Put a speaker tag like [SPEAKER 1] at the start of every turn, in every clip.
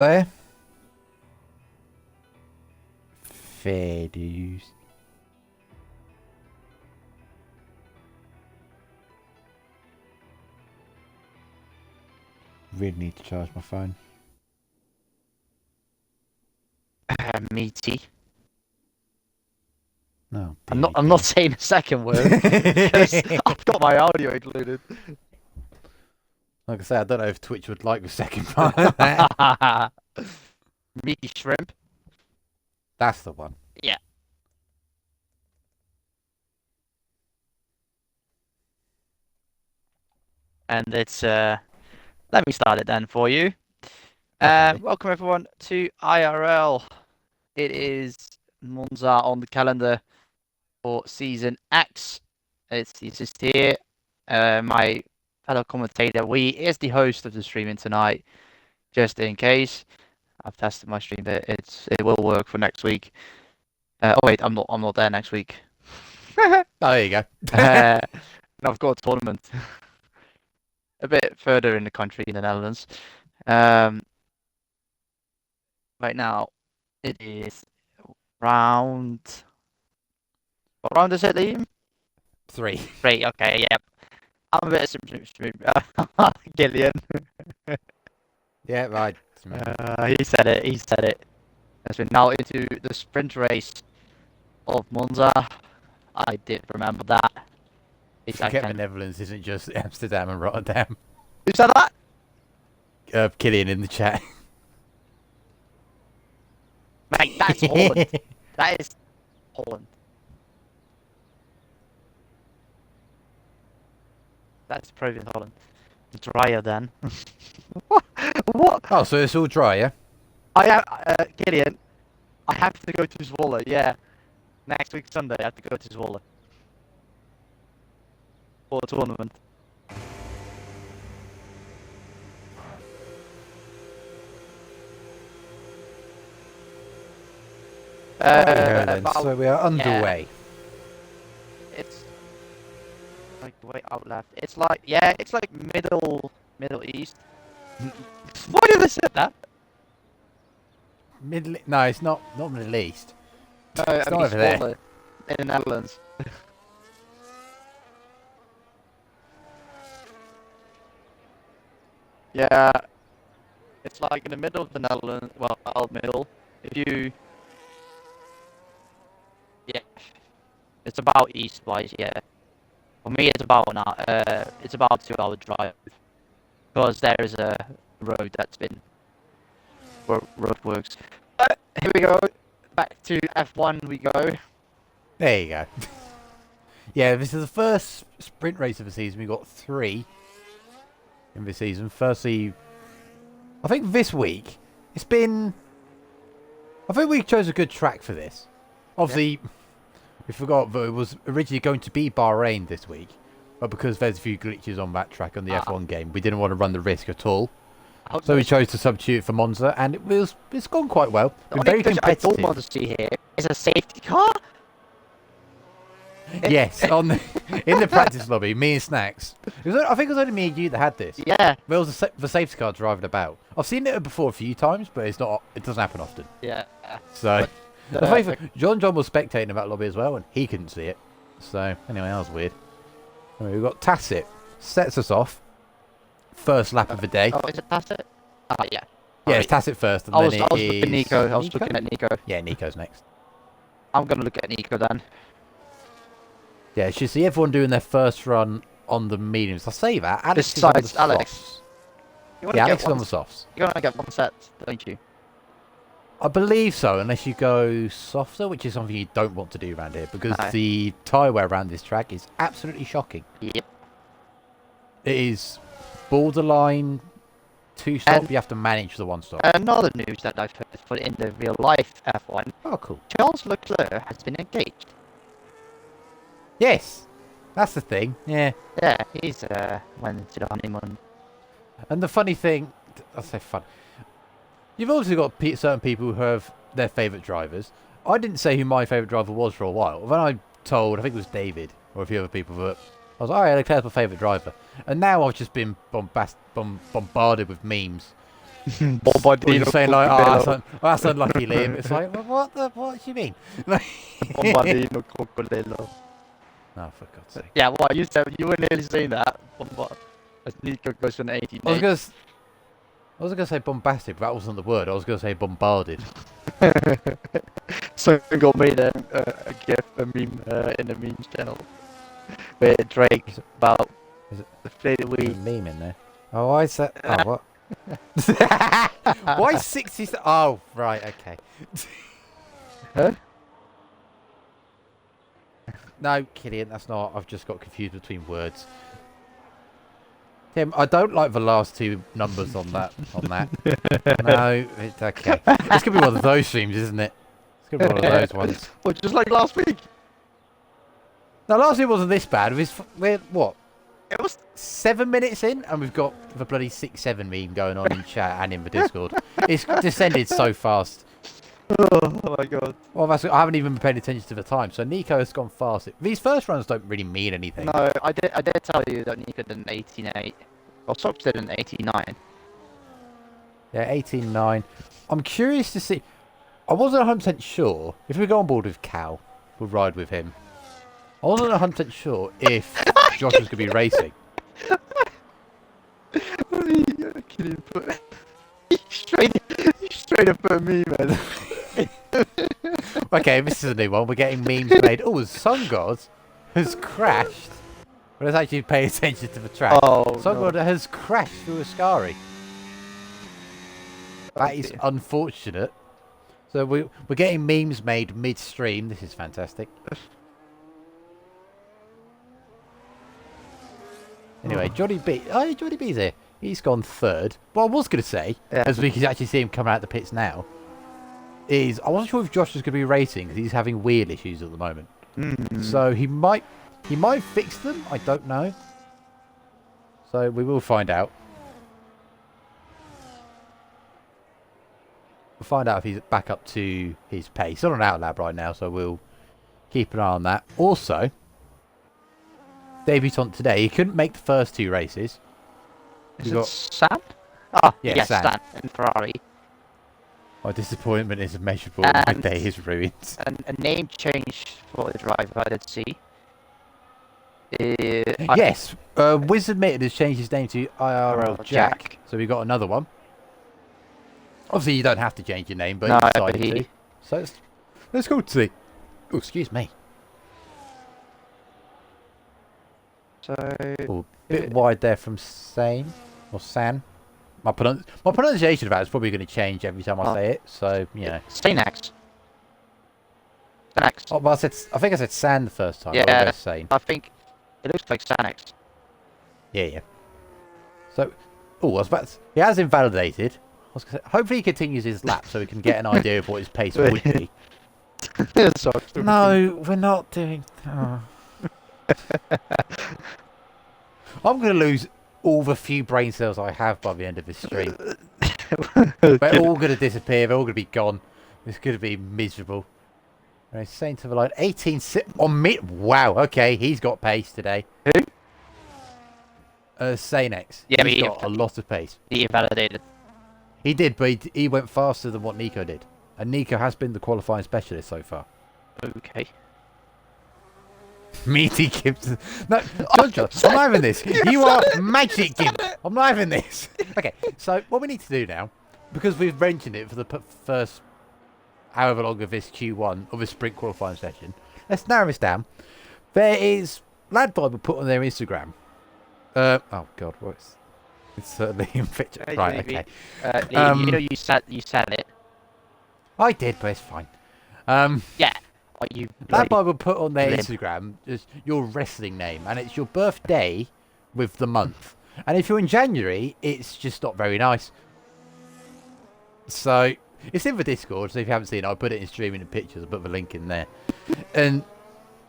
[SPEAKER 1] There. Fair dues. Really need to charge my phone.
[SPEAKER 2] Meaty.
[SPEAKER 1] No.
[SPEAKER 2] I'm not saying a second word because I've got my audio included.
[SPEAKER 1] Like I say, I don't know if Twitch would like the second part of that.
[SPEAKER 2] Meaty shrimp.
[SPEAKER 1] That's the one.
[SPEAKER 2] Yeah. And it's let me start it then for you. Welcome everyone to IRL. It is Monza on the calendar for season X. It's just here. My fellow commentator, we is the host of the streaming tonight. Just in case, I've tested my stream, but it will work for next week. Oh wait, I'm not there next week.
[SPEAKER 1] Oh, there you go.
[SPEAKER 2] And I've got a tournament a bit further in the country in the Netherlands. Right now, it is round. What round is it, Liam?
[SPEAKER 1] 3.
[SPEAKER 2] 3. Okay, yep. I'm a bit Gillian.
[SPEAKER 1] Yeah, right.
[SPEAKER 2] He said it. He said it. As we're now into the sprint race of Monza. I did remember that.
[SPEAKER 1] Forget the Netherlands isn't just Amsterdam and Rotterdam.
[SPEAKER 2] Who said that?
[SPEAKER 1] Killian in the chat.
[SPEAKER 2] Mate, that's Holland. That is Holland. That's probably Holland. Drier then. What?
[SPEAKER 1] Oh, so it's all dry, yeah?
[SPEAKER 2] Gideon, I have to go to Zwolle, yeah. Next week Sunday, I have to go to Zwolle. For a tournament.
[SPEAKER 1] So we are underway.
[SPEAKER 2] Yeah. It's like way out left. It's like it's like Middle East. Why did I say that?
[SPEAKER 1] No, it's not Middle East.
[SPEAKER 2] No,
[SPEAKER 1] It's not over there.
[SPEAKER 2] In the Netherlands. Yeah, it's like in the middle of the Netherlands. Well, out middle. If you, yeah, it's about east-wise. Yeah, for me, it's about it's about 2-hour drive because there is a road that's been roadworks. But here we go. Back to F1 we go.
[SPEAKER 1] There you go. Yeah, this is the first sprint race of the season. We got 3 in this season. Firstly, I think this week it's been. I think we chose a good track for this. Obviously, we forgot that it was originally going to be Bahrain this week, but because there's a few glitches on that track on the F1 game, we didn't want to run the risk at all. So we chose to substitute for Monza, and it's gone quite well. Been very competitive.
[SPEAKER 2] I don't want to see here is a safety car.
[SPEAKER 1] Yes, in the practice lobby, me and Snacks. I think it was only me and you that had this.
[SPEAKER 2] Yeah.
[SPEAKER 1] There was the safety car driving about. I've seen it before a few times, but it doesn't happen often.
[SPEAKER 2] Yeah.
[SPEAKER 1] So, John was spectating in that lobby as well, and he couldn't see it. So, anyway, that was weird. Anyway, we've got Tacit. Sets us off. First lap of the day.
[SPEAKER 2] Oh, is it Tacit? Yeah.
[SPEAKER 1] Yeah, it's Tacit first, and then it is...
[SPEAKER 2] I was looking at Nico. I was looking at Nico.
[SPEAKER 1] Yeah, Nico's next.
[SPEAKER 2] I'm going to look at Nico then.
[SPEAKER 1] Yeah, you should see everyone doing their first run on the mediums. I say that. Alex is on the
[SPEAKER 2] Alex.
[SPEAKER 1] Softs. Yeah, Alex is on the softs.
[SPEAKER 2] You're going to get one set, don't you?
[SPEAKER 1] I believe so, unless you go softer, which is something you don't want to do around here, because the tyre wear around this track is absolutely shocking.
[SPEAKER 2] Yep.
[SPEAKER 1] It is borderline 2-stop. You have to manage the 1-stop.
[SPEAKER 2] Another news that I've heard for in the real life F1.
[SPEAKER 1] Oh, cool.
[SPEAKER 2] Charles Leclerc has been engaged.
[SPEAKER 1] Yes, that's the thing. Yeah.
[SPEAKER 2] Yeah, he's went to the honeymoon.
[SPEAKER 1] And the funny thing, I say fun. You've obviously got certain people who have their favourite drivers. I didn't say who my favourite driver was for a while. Then I told, I think it was David or a few other people, that I was like, Leclerc's my favourite driver. And now I've just been bombarded with memes Or you're saying like, oh, that's unlucky, Liam. It's like, well, what do you mean?
[SPEAKER 2] Bombardino Cocolello.
[SPEAKER 1] Oh, for God's sake.
[SPEAKER 2] Yeah, well, you were nearly saying that. As Nico goes for an 80,
[SPEAKER 1] I was gonna say bombastic, but that wasn't the word. I was gonna say bombarded.
[SPEAKER 2] Someone got made a gif, a meme in the memes channel where Drake about DeflatedWee.
[SPEAKER 1] Meme in there. Oh, why is that? Oh, what? Why 60? Oh, right, okay.
[SPEAKER 2] Huh?
[SPEAKER 1] No, Killian, that's not. I've just got confused between words. Tim, I don't like the last two numbers on that. No, it's okay. It's gonna be one of those streams, isn't it? It's gonna be one of those ones.
[SPEAKER 2] Well, just like last week.
[SPEAKER 1] No, last week wasn't this bad. We're what?
[SPEAKER 2] It was
[SPEAKER 1] 7 minutes in, and we've got the bloody 6-7 meme going on in chat and in the Discord. It's descended so fast.
[SPEAKER 2] Oh my god.
[SPEAKER 1] Well, I haven't even been paying attention to the time, so Nico has gone fast. These first runs don't really mean anything.
[SPEAKER 2] No, I did tell you that Nico did an 18.8. Well, Sops did an 89.
[SPEAKER 1] Yeah, 18.9. I'm curious to see. I wasn't 100% sure. If we go on board with Cal, we'll ride with him. I wasn't 100% sure if Josh was going to be racing.
[SPEAKER 2] What are you kidding? Straight up at me, man.
[SPEAKER 1] Okay, this is a new one. We're getting memes made. Oh, Sun God has crashed. But let's actually pay attention to the track.
[SPEAKER 2] Oh,
[SPEAKER 1] Sun God has crashed through a Scari. That is unfortunate. So we're getting memes made midstream. This is fantastic. Anyway, Johnny B. Oh, Johnny B's here. He's gone third. What I was going to say, as we can actually see him coming out the pits now, is I wasn't sure if Josh was going to be racing because he's having wheel issues at the moment. So he might fix them. I don't know. So we will find out. We'll find out if he's back up to his pace. He's on an outlap right now, so we'll keep an eye on that. Also, debutant today. He couldn't make the first two races.
[SPEAKER 2] Is it Sam? Oh,
[SPEAKER 1] yeah,
[SPEAKER 2] yes,
[SPEAKER 1] Sam.
[SPEAKER 2] Sam in Ferrari.
[SPEAKER 1] My disappointment is immeasurable. My day is ruined.
[SPEAKER 2] And a name change for the driver, I did see.
[SPEAKER 1] Yes, Wiz admitted has changed his name to IIRL Jack. So we got another one. Obviously, you don't have to change your name, but he decided to. So let's go to see. Oh, excuse me.
[SPEAKER 2] So
[SPEAKER 1] a bit wide there from Sane or San. My pronunciation of that is probably going to change every time I say it. So you know.
[SPEAKER 2] Sanex. Sanex.
[SPEAKER 1] Oh, well, I think I said San the first time.
[SPEAKER 2] Yeah.
[SPEAKER 1] Sane.
[SPEAKER 2] I think it looks like Sanex.
[SPEAKER 1] Yeah. So, he has invalidated. Hopefully he continues his lap so we can get an idea of what his pace would be. No, we're not doing. Oh. I'm going to lose all the few brain cells I have by the end of this stream. They're all going to disappear. They're all going to be gone. It's going to be miserable. Right, saying to the line, 18 on mid. Wow. Okay, he's got pace today.
[SPEAKER 2] Who?
[SPEAKER 1] Sanex.
[SPEAKER 2] Yeah,
[SPEAKER 1] he's got a lot of pace.
[SPEAKER 2] He invalidated.
[SPEAKER 1] He did, but he went faster than what Nico did. And Nico has been the qualifying specialist so far.
[SPEAKER 2] Okay.
[SPEAKER 1] Meaty Gibson. No, John, I'm not having this. You are magic, Gib. I'm not having this. Okay, so what we need to do now, because we've mentioned it for the first however long of this Q1, of this sprint qualifying session, let's narrow this down. There is Lad Bible put on their Instagram. Oh, God, what's... It's Liam Fitcher. Right, okay.
[SPEAKER 2] You know you said it.
[SPEAKER 1] I did, but it's fine.
[SPEAKER 2] Yeah. You
[SPEAKER 1] That Bible put on their Instagram just your wrestling name, and it's your birthday with the month. And if you're in January, it's just not very nice. So it's in the Discord, so if you haven't seen it, I'll put it in streaming and pictures. I'll put the link in there. And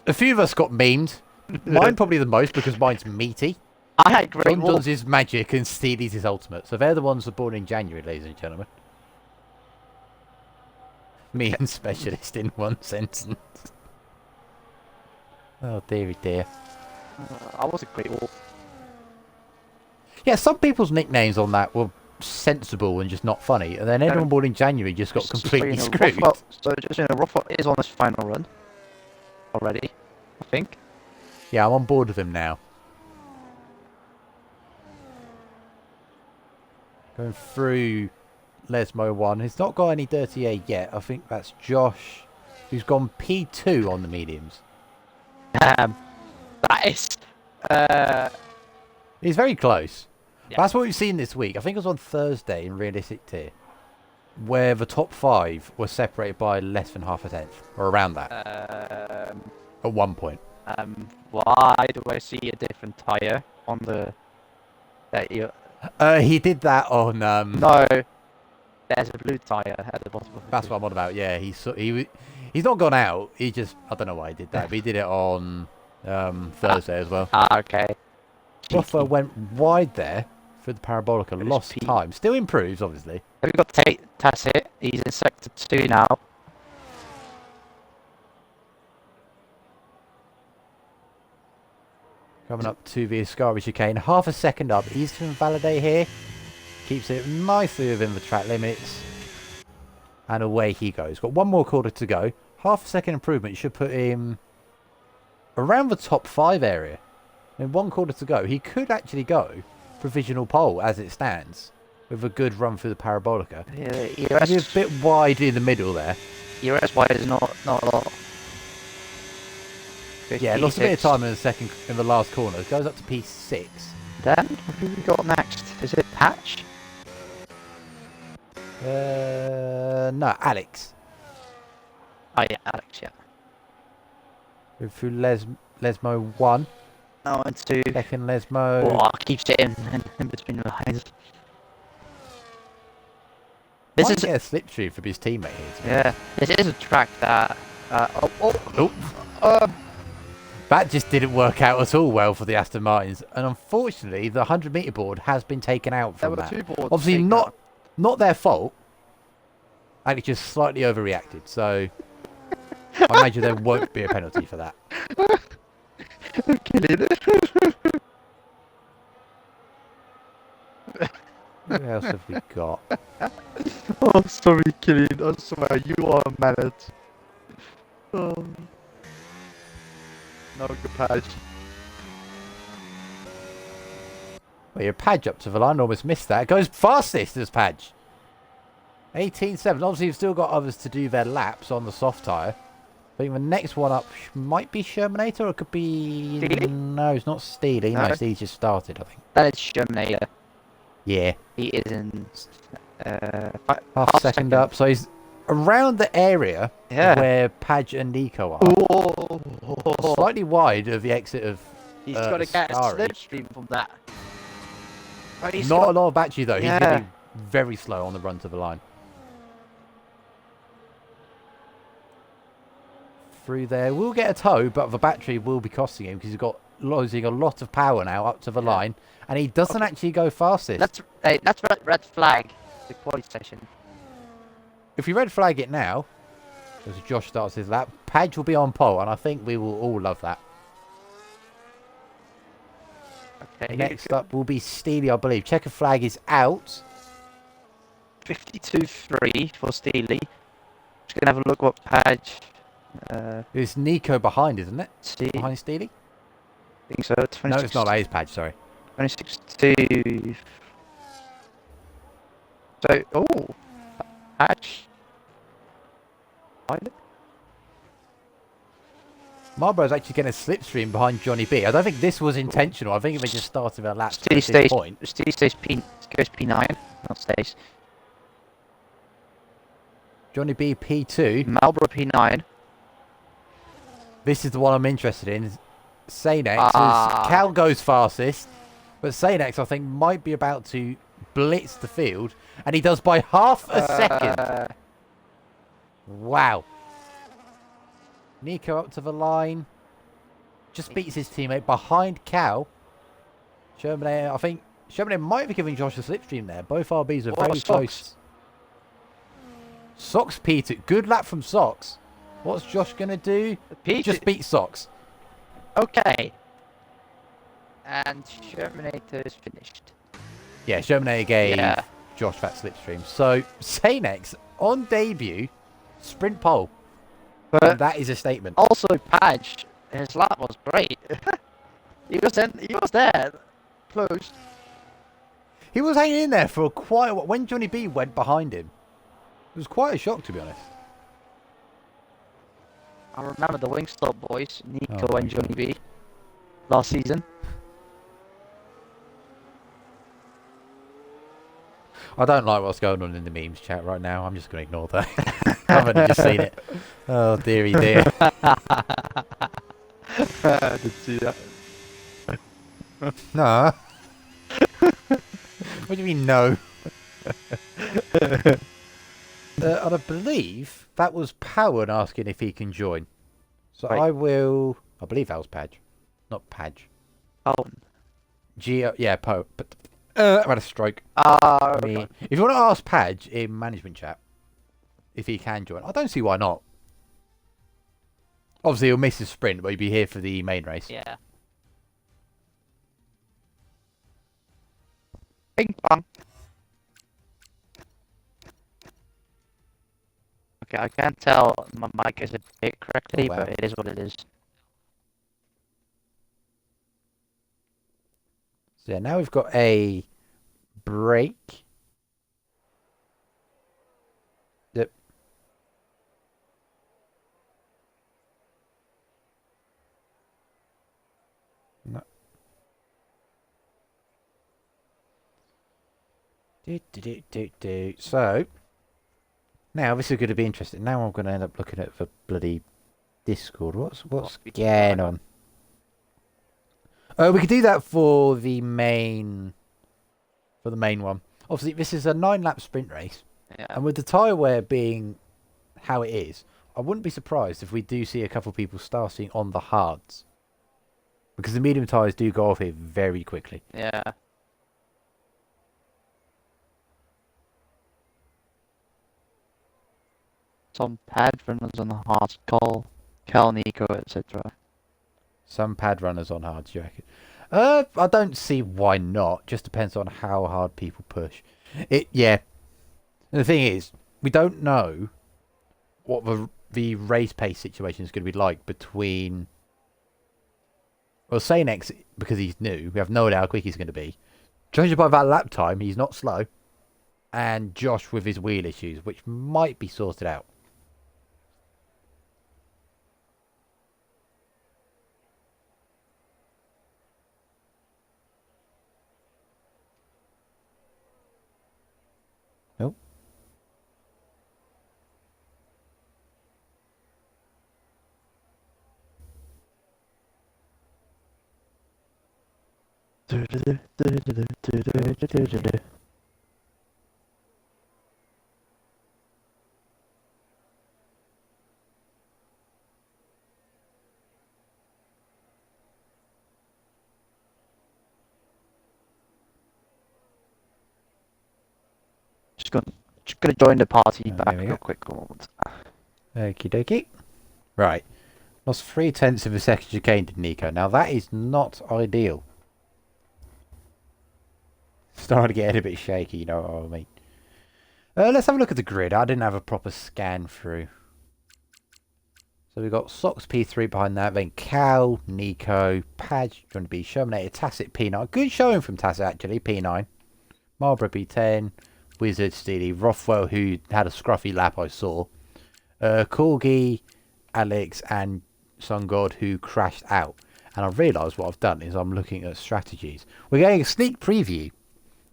[SPEAKER 1] a few of us got memed. Mine probably the most because mine's meaty.
[SPEAKER 2] I had great
[SPEAKER 1] John John's is magic and Steely's is ultimate. So they're the ones that were born in January, ladies and gentlemen. Me and specialist in one sentence. Oh dearie dear.
[SPEAKER 2] I was a great wolf.
[SPEAKER 1] Yeah, some people's nicknames on that were sensible and just not funny. And then everyone board in January just got completely screwed.
[SPEAKER 2] So just Ruffle is on his final run already, I think.
[SPEAKER 1] Yeah, I'm on board with him now. Going through Lesmo 1. He's not got any dirty air yet. I think that's Josh, who's gone P2 on the mediums.
[SPEAKER 2] That is...
[SPEAKER 1] He's very close.
[SPEAKER 2] Yeah.
[SPEAKER 1] That's what we've seen this week. I think it was on Thursday in Realistic Tier, where the top 5 were separated by less than half a tenth, or around that, at one point.
[SPEAKER 2] Why do I see a different tyre on the...
[SPEAKER 1] He did that on...
[SPEAKER 2] No, there's a blue tyre at the bottom of the
[SPEAKER 1] That's what I'm on about, yeah. He's not gone out. He just... I don't know why he did that, but he did it on Thursday as well.
[SPEAKER 2] Okay.
[SPEAKER 1] Buffer went wide there for the Parabolica, lost time. Still improves, obviously.
[SPEAKER 2] We've got Tassit. He's in sector 2 now.
[SPEAKER 1] Coming up to the Ascari chicane. Half a second up. Easy to invalidate here. Keeps it nicely within the track limits. And away he goes. Got one more quarter to go. Half a second improvement should put him around the top 5 area. In 1 quarter to go. He could actually go provisional pole as it stands. With a good run through the Parabolica.
[SPEAKER 2] Yeah,
[SPEAKER 1] Maybe a bit wide in the middle there.
[SPEAKER 2] ERS wide is not a lot.
[SPEAKER 1] Yeah, lost a bit of time in the last corner. It goes up to P6.
[SPEAKER 2] Then, who we got next? Is it Padge?
[SPEAKER 1] No, Alex.
[SPEAKER 2] Oh yeah, Alex, yeah.
[SPEAKER 1] Go through Lesmo 1.
[SPEAKER 2] No, and 2.
[SPEAKER 1] Second Lesmo.
[SPEAKER 2] Oh, keeps it in between the lines. This
[SPEAKER 1] Might
[SPEAKER 2] is
[SPEAKER 1] get a slipstream from his teammate here.
[SPEAKER 2] Yeah, this is a track that...
[SPEAKER 1] That just didn't work out at all well for the Aston Martins. And unfortunately, the 100-metre board has been taken out from that.
[SPEAKER 2] There were 2 boards.
[SPEAKER 1] Obviously, not their fault. And it just slightly overreacted. So, I imagine there won't be a penalty for that.
[SPEAKER 2] I'm kidding.
[SPEAKER 1] What else have we got?
[SPEAKER 2] Oh, sorry, Killian. I swear, you are mad. Oh. No good Padge.
[SPEAKER 1] Well, your Padge up to the line. Almost missed that. It goes fastest as Padge. 18.7. Obviously, you've still got others to do their laps on the soft tyre. I think the next one up might be Shermanator, or it could be...
[SPEAKER 2] Steely?
[SPEAKER 1] No, it's not Steely. No, Steely just started, I think.
[SPEAKER 2] That is Shermanator.
[SPEAKER 1] Yeah.
[SPEAKER 2] He is in...
[SPEAKER 1] half second up. So he's around the area where Padge and Nico are.
[SPEAKER 2] Oh.
[SPEAKER 1] Slightly wide of the exit of
[SPEAKER 2] He's got to get a slipstream from that.
[SPEAKER 1] Not a lot of battery, though. He's going to be very slow on the run to the line. Through there. We'll get a tow, but the battery will be costing him because he's got losing a lot of power now up to the line. And he doesn't actually go fastest.
[SPEAKER 2] That's red flag. The Qualy session.
[SPEAKER 1] If we red flag it now, as Josh starts his lap, Padge will be on pole, and I think we will all love that.
[SPEAKER 2] Okay.
[SPEAKER 1] Next up will be Steely, I believe. Checker flag is out.
[SPEAKER 2] 52.3 for Steely. Just gonna have a look what Padge.
[SPEAKER 1] There's Nico behind, isn't it? Behind Steely?
[SPEAKER 2] I think so. 26,
[SPEAKER 1] no, it's not. That is Padge, sorry.
[SPEAKER 2] 26.2. So, Padge.
[SPEAKER 1] Marlborough's actually getting a slipstream behind Johnny B. I don't think this was intentional. I think they just started their laps
[SPEAKER 2] Steely
[SPEAKER 1] at this point.
[SPEAKER 2] Steely stays goes P9, not stays.
[SPEAKER 1] Johnny B P2.
[SPEAKER 2] Marlborough P9.
[SPEAKER 1] This is the one I'm interested in. Sanex. Cal goes fastest, but Sanex I think might be about to blitz the field, and he does by half a second. Wow. Nico up to the line. Just beats his teammate behind Cal. Sherman, I think Sherman might be giving Josh a slipstream there. Both RBs are very close. Sox P2. Good lap from Sox. What's Josh going to do? Just beat Sox.
[SPEAKER 2] Okay. And Shermanator is finished.
[SPEAKER 1] Yeah, Shermanator gave Josh that slipstream. So Sanex on debut, sprint pole.
[SPEAKER 2] But
[SPEAKER 1] And that is a statement.
[SPEAKER 2] also Padge, his lap was great. He was there, close.
[SPEAKER 1] He was hanging in there for quite a while. When Johnny B went behind him, it was quite a shock, to be honest.
[SPEAKER 2] I remember the Wingstop boys, Nico
[SPEAKER 1] Oh
[SPEAKER 2] and Johnny B, last season.
[SPEAKER 1] I don't like what's going on in the memes chat right now. I'm just going to ignore that. I haven't just seen it. Oh, dearie dear.
[SPEAKER 2] I did see that.
[SPEAKER 1] No. What do you mean, no? And I believe that was Powan asking if he can join. So
[SPEAKER 2] Right.
[SPEAKER 1] I believe that was Padge. Not Padge.
[SPEAKER 2] Oh.
[SPEAKER 1] Yeah, Poe. But I had a stroke. If you want to ask Padge in management chat if he can join, I don't see why not. Obviously, he'll miss his sprint, but he'll be here for the main race.
[SPEAKER 2] Yeah. Ping pong. Okay, I can't tell my mic is a bit correctly,
[SPEAKER 1] wow.
[SPEAKER 2] but it is what it is.
[SPEAKER 1] So yeah, now we've got a break. Yep. No. So now this is going to be interesting. Now I'm going to end up looking at the bloody Discord. What's going on? We could do that for the main one. Obviously, this is a 9-lap sprint race,
[SPEAKER 2] Yeah.
[SPEAKER 1] and with the tyre wear being how it is, I wouldn't be surprised if we do see a couple of people starting on the hards, because the medium tyres do go off here very quickly.
[SPEAKER 2] Yeah. Some pad runners on the hard call, Cal, Nico, etc.
[SPEAKER 1] Some pad runners on hards, you reckon? I don't see why not. Just depends on how hard people push. Yeah. And the thing is, we don't know what the race pace situation is going to be like between. Well, Sanex, because he's new, we have no idea how quick he's going to be. Judging by that lap time, he's not slow. And Josh with his wheel issues, which might be sorted out. Nope.
[SPEAKER 2] Just gonna join the party
[SPEAKER 1] There
[SPEAKER 2] back
[SPEAKER 1] we
[SPEAKER 2] real
[SPEAKER 1] go.
[SPEAKER 2] quick. Hold.
[SPEAKER 1] Okie dokie. Right. Lost 0.3 of a second chicane to Nico. Now that is not ideal. Starting to get a bit shaky, you know what I mean. Let's have a look at the grid. I didn't have a proper scan through. So we've got Sox P3 behind that, then Cal, Nico, Padge, Johnny B, Shermanator, Tacit, P9. Good showing from Tacit actually, P9. Marlborough P10, Wizard, Steely, Rothwell, who had a scruffy lap I saw. Corgi, Alex, and Sun God, who crashed out. And I've realised what I've done is I'm looking at strategies. We're getting a sneak preview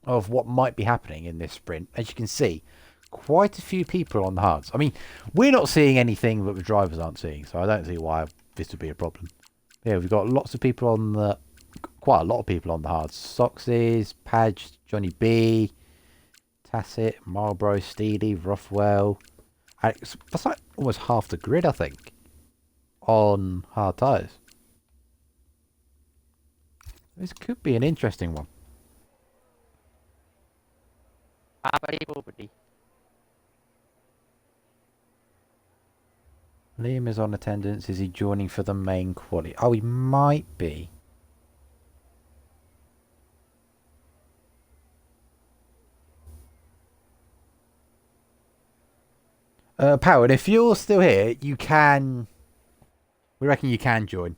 [SPEAKER 1] of what might be happening in this sprint. As you can see, quite a few people on the hards. I mean, we're not seeing anything that the drivers aren't seeing, so I don't see why this would be a problem. Yeah, we've got lots of people on the... Quite a lot of people on the hards. Soxes, Padge, Johnny B, Tacit, Marlborough, Steely, Rothwell. Alex, that's like almost half the grid, I think, on hard tyres. This could be an interesting one. Liam is on attendance. Is he joining for the main quali? Oh, he might be. Powered, if you're still here, you can... We reckon you can join.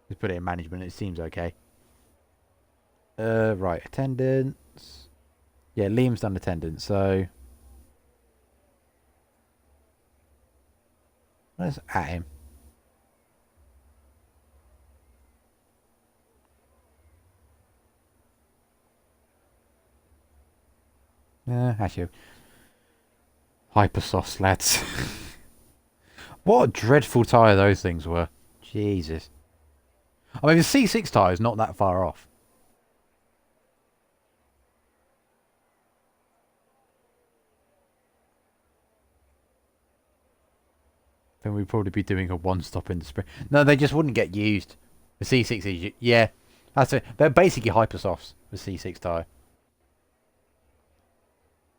[SPEAKER 1] Let's put it in management. It seems okay. Right. Attendance. Yeah, Liam's done attendance, so... Let's at him. Actually... Hypersoft lads. What a dreadful tyre those things were. Jesus. I mean, the C6 tyre is not that far off. Then we'd probably be doing a one-stop in the sprint. No, they just wouldn't get used. The C6 is... Yeah, that's it. They're basically hypersofts, the C6 tyre.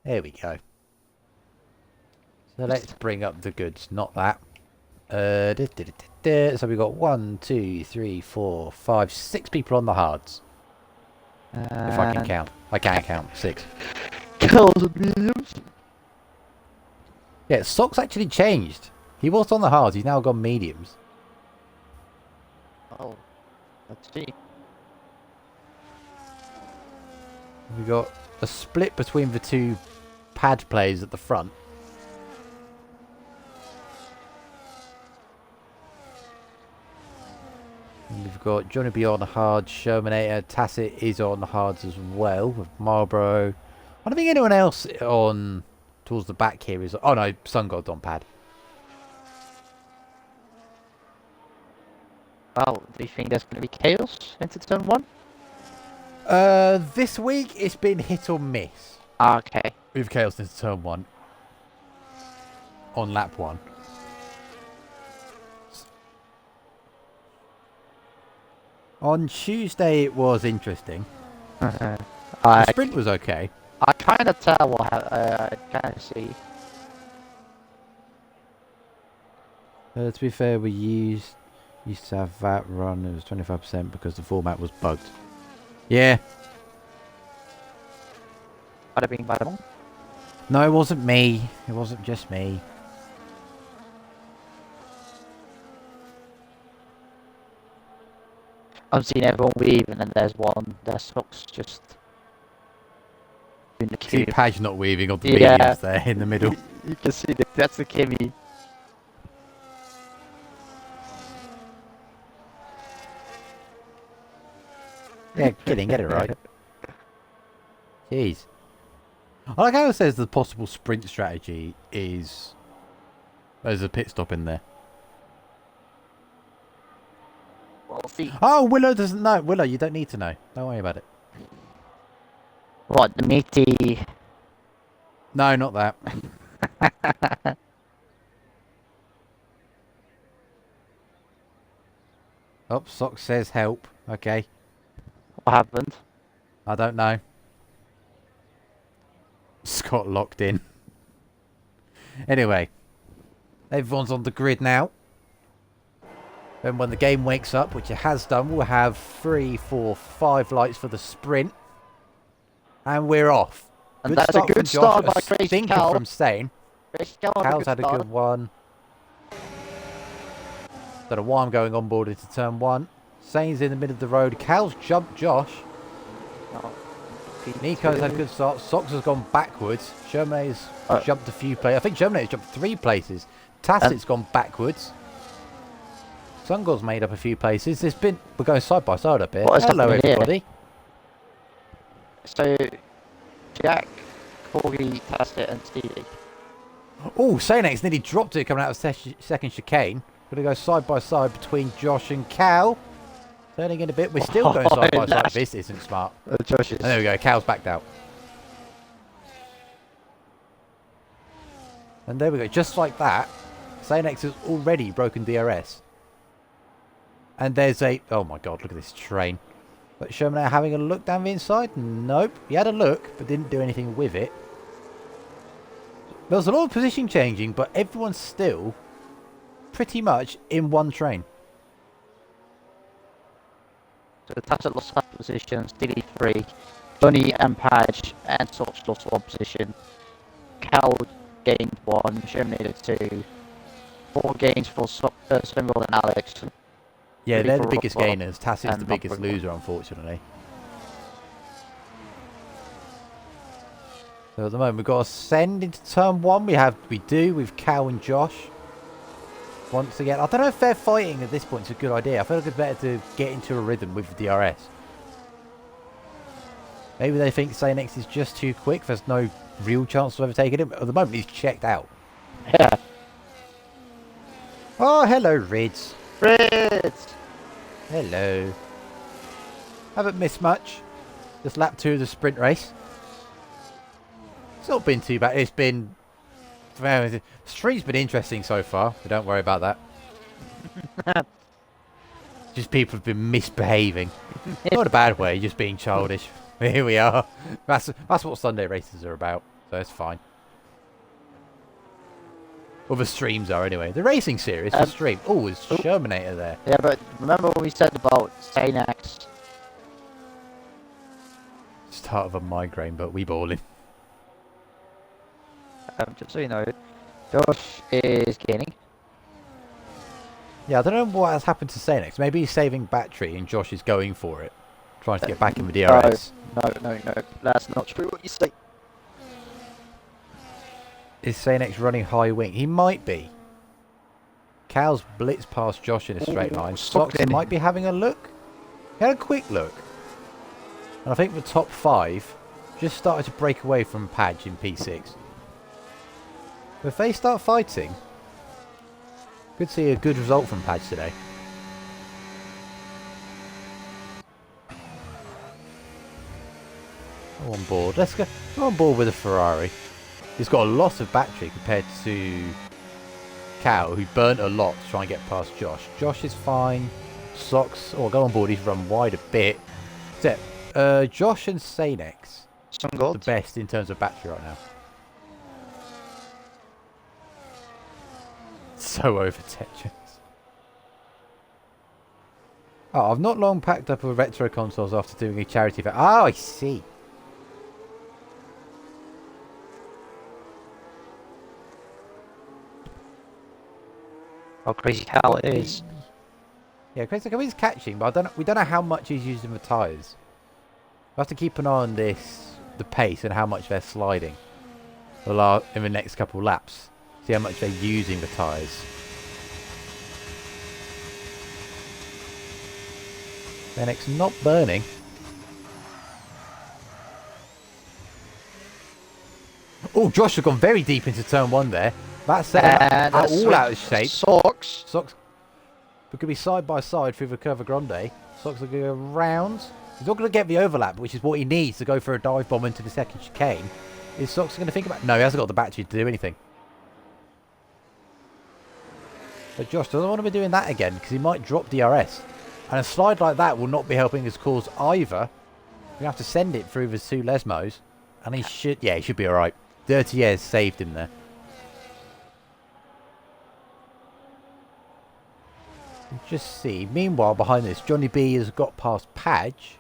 [SPEAKER 1] There we go. So let's bring up the goods, not that. So we've got 1, 2, 3, 4, 5, 6 people on the hards. If I can count. I can count. 6.
[SPEAKER 2] Kills and mediums.
[SPEAKER 1] Yeah, Sock's actually changed. He was on the hards, he's now gone mediums.
[SPEAKER 2] Oh, let's see.
[SPEAKER 1] We've got a split between the two Padge players at the front. And we've got Johnny B on the hards, Shermanator, Tacit is on the hards as well, with Marlboro. I don't think anyone else on towards the back here is... Oh no, Sun God's on Pad.
[SPEAKER 2] Well, do you think there's going to be chaos into turn 1?
[SPEAKER 1] This week it's been hit or miss.
[SPEAKER 2] Okay.
[SPEAKER 1] With chaos into turn 1. On lap 1. On Tuesday it was interesting. The sprint was okay.
[SPEAKER 2] I kind of tell what I kind of see.
[SPEAKER 1] To be fair, we used to have that run. It was 25% because the format was bugged. Yeah.
[SPEAKER 2] Bada bing, bada bong.
[SPEAKER 1] No, it wasn't me. It wasn't just me.
[SPEAKER 2] I'm seeing everyone weave, and then there's one. Their socks just in the
[SPEAKER 1] See
[SPEAKER 2] queue.
[SPEAKER 1] Padge not weaving on the
[SPEAKER 2] Yeah.
[SPEAKER 1] mediums there in the middle.
[SPEAKER 2] You can see that. That's the Kimmy.
[SPEAKER 1] Yeah, get it right. Jeez. I like how it says the possible sprint strategy is... There's a pit stop in there.
[SPEAKER 2] We'll see.
[SPEAKER 1] Oh, Willow doesn't know. Willow, you don't need to know. Don't worry about it.
[SPEAKER 2] What, the meaty?
[SPEAKER 1] No, not that. Oh, Sock says help. Okay.
[SPEAKER 2] What happened?
[SPEAKER 1] I don't know. Scott locked in. Anyway. Everyone's on the grid now. And when the game wakes up, which it has done, we'll have 3, 4, 5 lights for the sprint. And we're off.
[SPEAKER 2] And that's a good start by Crazy
[SPEAKER 1] Stinker
[SPEAKER 2] Cal.
[SPEAKER 1] from Stain. Cal's had a good one. Don't know why I'm going on board into turn 1. Sane's in the middle of the road. Cal's jumped Josh.
[SPEAKER 2] Oh,
[SPEAKER 1] Nico's had a good start. Sox has gone backwards. Germany's jumped a few places. I think Germany's jumped 3 places. Tacit's gone backwards. Sungod's made up a few places. We're going side by side up here. Hello, everybody.
[SPEAKER 2] Here? So, Jack, Corgi, Tacit, and Stevie.
[SPEAKER 1] Oh, Sanex nearly dropped it coming out of second chicane. Going to go side by side between Josh and Cal. Turning in a bit. We're still going side by side. This isn't smart.
[SPEAKER 2] Josh is...
[SPEAKER 1] And there we go. Cal's backed out. And there we go. Just like that, Sanex has already broken DRS. And there's a... Oh my god, look at this train. But Sherman having a look down the inside? Nope. He had a look, but didn't do anything with it. There was a lot of position changing, but everyone's still pretty much in one train.
[SPEAKER 2] So Tacit lost that position, Stevie 3, Johnny and Padge and Sox lost one position. Cal gained one, Germinator two. 4 gains for Swingle and Alex.
[SPEAKER 1] Yeah,
[SPEAKER 2] 3
[SPEAKER 1] they're
[SPEAKER 2] for
[SPEAKER 1] the biggest
[SPEAKER 2] Rothwell
[SPEAKER 1] gainers. Tassie's the
[SPEAKER 2] and
[SPEAKER 1] biggest
[SPEAKER 2] Mumford.
[SPEAKER 1] loser, unfortunately. So at the moment, we've got to send into turn 1. We do with Cal and Josh. Once again, I don't know if they're fighting at this point. It's a good idea. I feel like it's better to get into a rhythm with the DRS. Maybe they think Sanex is just too quick. There's no real chance of overtaking him. At the moment, he's checked out.
[SPEAKER 2] Yeah.
[SPEAKER 1] Oh, hello, Rids.
[SPEAKER 2] Fritz!
[SPEAKER 1] Hello. Haven't missed much. Just lap 2 of the sprint race. It's not been too bad. It's been... The street's been interesting so far, but don't worry about that. Just people have been misbehaving. Not in a bad way, just being childish. Here we are. That's what Sunday races are about, so it's fine. Well, the streams are anyway. The racing series, the stream. Oh, it's Shermanator there.
[SPEAKER 2] Yeah, but remember what we said about Sanex?
[SPEAKER 1] Start of a migraine, but we balling.
[SPEAKER 2] Just so you know, Josh is gaining.
[SPEAKER 1] Yeah, I don't know what has happened to Sanex. Maybe he's saving battery and Josh is going for it. Trying to get back in the DRS.
[SPEAKER 2] No. That's not true what you say.
[SPEAKER 1] Is Sanex running high wing? He might be. Cal's blitz past Josh in a straight line. Sox might be having a look. He had a quick look. And I think the top 5 just started to break away from Padge in P6. But if they start fighting, could see a good result from Padge today. Go on board. Let's go on board with a Ferrari. He's got a lot of battery compared to Cal, who burnt a lot to try and get past Josh. Josh is fine. Sox, go on board. He's run wide a bit. So, Josh and Sanex, the best in terms of battery right now. So over-textures. Oh, I've not long packed up with retro consoles after doing a charity event. Oh, I see.
[SPEAKER 2] How crazy Cal is.
[SPEAKER 1] Yeah, Crazy Cal is catching, but we don't know how much he's using the tyres. We have to keep an eye on the pace and how much they're sliding in the next couple of laps. See how much they're using the tyres. Fenix not burning. Oh, Josh has gone very deep into turn 1 there. That's all out of shape.
[SPEAKER 2] Sox.
[SPEAKER 1] We could be side by side through the Curva Grande. Sox are going to go round. He's not going to get the overlap, which is what he needs to go for a dive bomb into the second chicane. Is Sox going to think about... No, he hasn't got the battery to do anything. But Josh doesn't want to be doing that again because he might drop DRS. And a slide like that will not be helping his cause either. We have to send it through the 2 Lesmos. And he should be alright. Dirty Airs saved him there. Just see. Meanwhile, behind this, Johnny B has got past Padge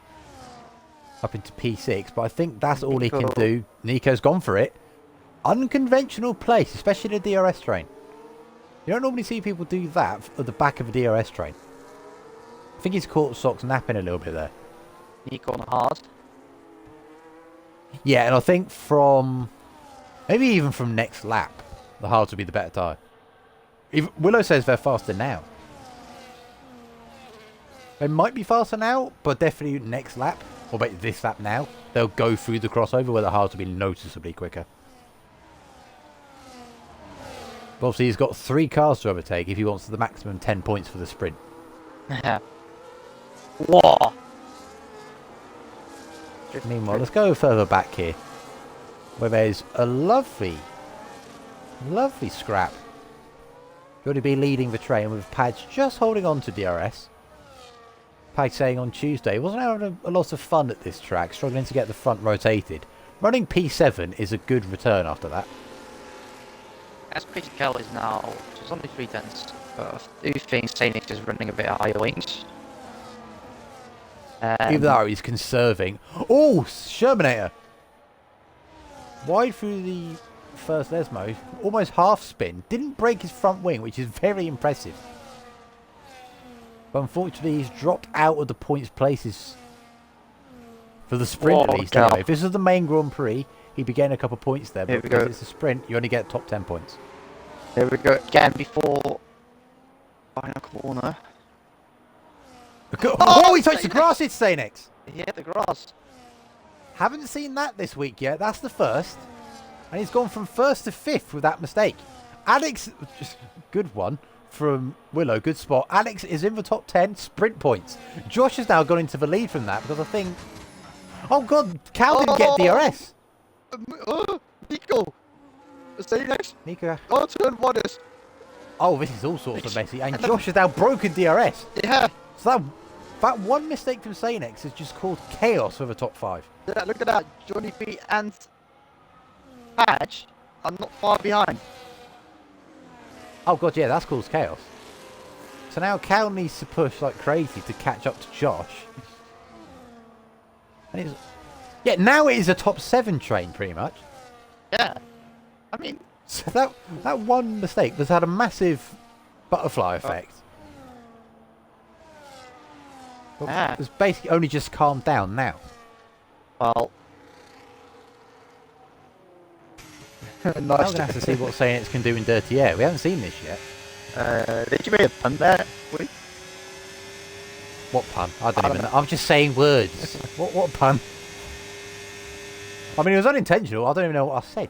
[SPEAKER 1] up into P6, but I think that's all he can do. Nico's gone for it. Unconventional place, especially in a DRS train. You don't normally see people do that at the back of a DRS train. I think he's caught Sox napping a little bit there.
[SPEAKER 2] Nico on the hard.
[SPEAKER 1] Yeah, and I think maybe even from next lap, the hards will be the better tyre. Willow says they're faster now. They might be faster now, but definitely next lap, or this lap now, they'll go through the crossover where the hards will be noticeably quicker. But obviously, he's got 3 cars to overtake if he wants the maximum 10 points for the sprint.
[SPEAKER 2] Whoa!
[SPEAKER 1] Meanwhile, let's go further back here, where there's a lovely scrap. Johnny B leading the train with Padge just holding on to DRS. Padge saying on Tuesday, wasn't having a lot of fun at this track, struggling to get the front rotated. Running P7 is a good return after that.
[SPEAKER 2] As Crazy Cal is now just only 3 tenths. I do think Sanex is running a bit higher wings.
[SPEAKER 1] Even though he's conserving. Oh, Shermanator. Wide through the first Lesmo. Almost half spin. Didn't break his front wing, which is very impressive. But unfortunately, he's dropped out of the points places. For the sprint, at least, anyway. If this was the main Grand Prix, he'd be getting a couple of points there. But because it's a sprint, you only get top 10 points.
[SPEAKER 2] Here we go again before final corner.
[SPEAKER 1] Oh, he touched the grass, it's Sanex.
[SPEAKER 2] He hit the grass.
[SPEAKER 1] Haven't seen that this week yet. That's the first. And he's gone from first to fifth with that mistake. Alex, just good one from Willow. Good spot. Alex is in the top 10 sprint points. Josh has now gone into the lead from that because I think... Oh, God. Cal didn't get DRS.
[SPEAKER 2] Nico. Stay next.
[SPEAKER 1] Nico.
[SPEAKER 2] Oh, turn one is.
[SPEAKER 1] Oh, this is all sorts of messy. And Josh has now broken DRS.
[SPEAKER 2] Yeah.
[SPEAKER 1] So that one mistake from Sanex has just caused chaos for the top 5.
[SPEAKER 2] Yeah, look at that. Johnny B and Padge are not far behind.
[SPEAKER 1] Oh, God, yeah, that's caused chaos. So now Cal needs to push like crazy to catch up to Josh. And it's... Yeah, now it is a top 7 train, pretty much.
[SPEAKER 2] Yeah. I mean...
[SPEAKER 1] So that one mistake has had a massive butterfly effect. It's basically only just calmed down now.
[SPEAKER 2] Well...
[SPEAKER 1] Nice. I'm going to have to see what Sanex can do in Dirty Air. We haven't seen this yet.
[SPEAKER 2] Did you make a pun there?
[SPEAKER 1] What pun? I don't even know. I'm just saying words. What pun? I mean, it was unintentional. I don't even know what I said.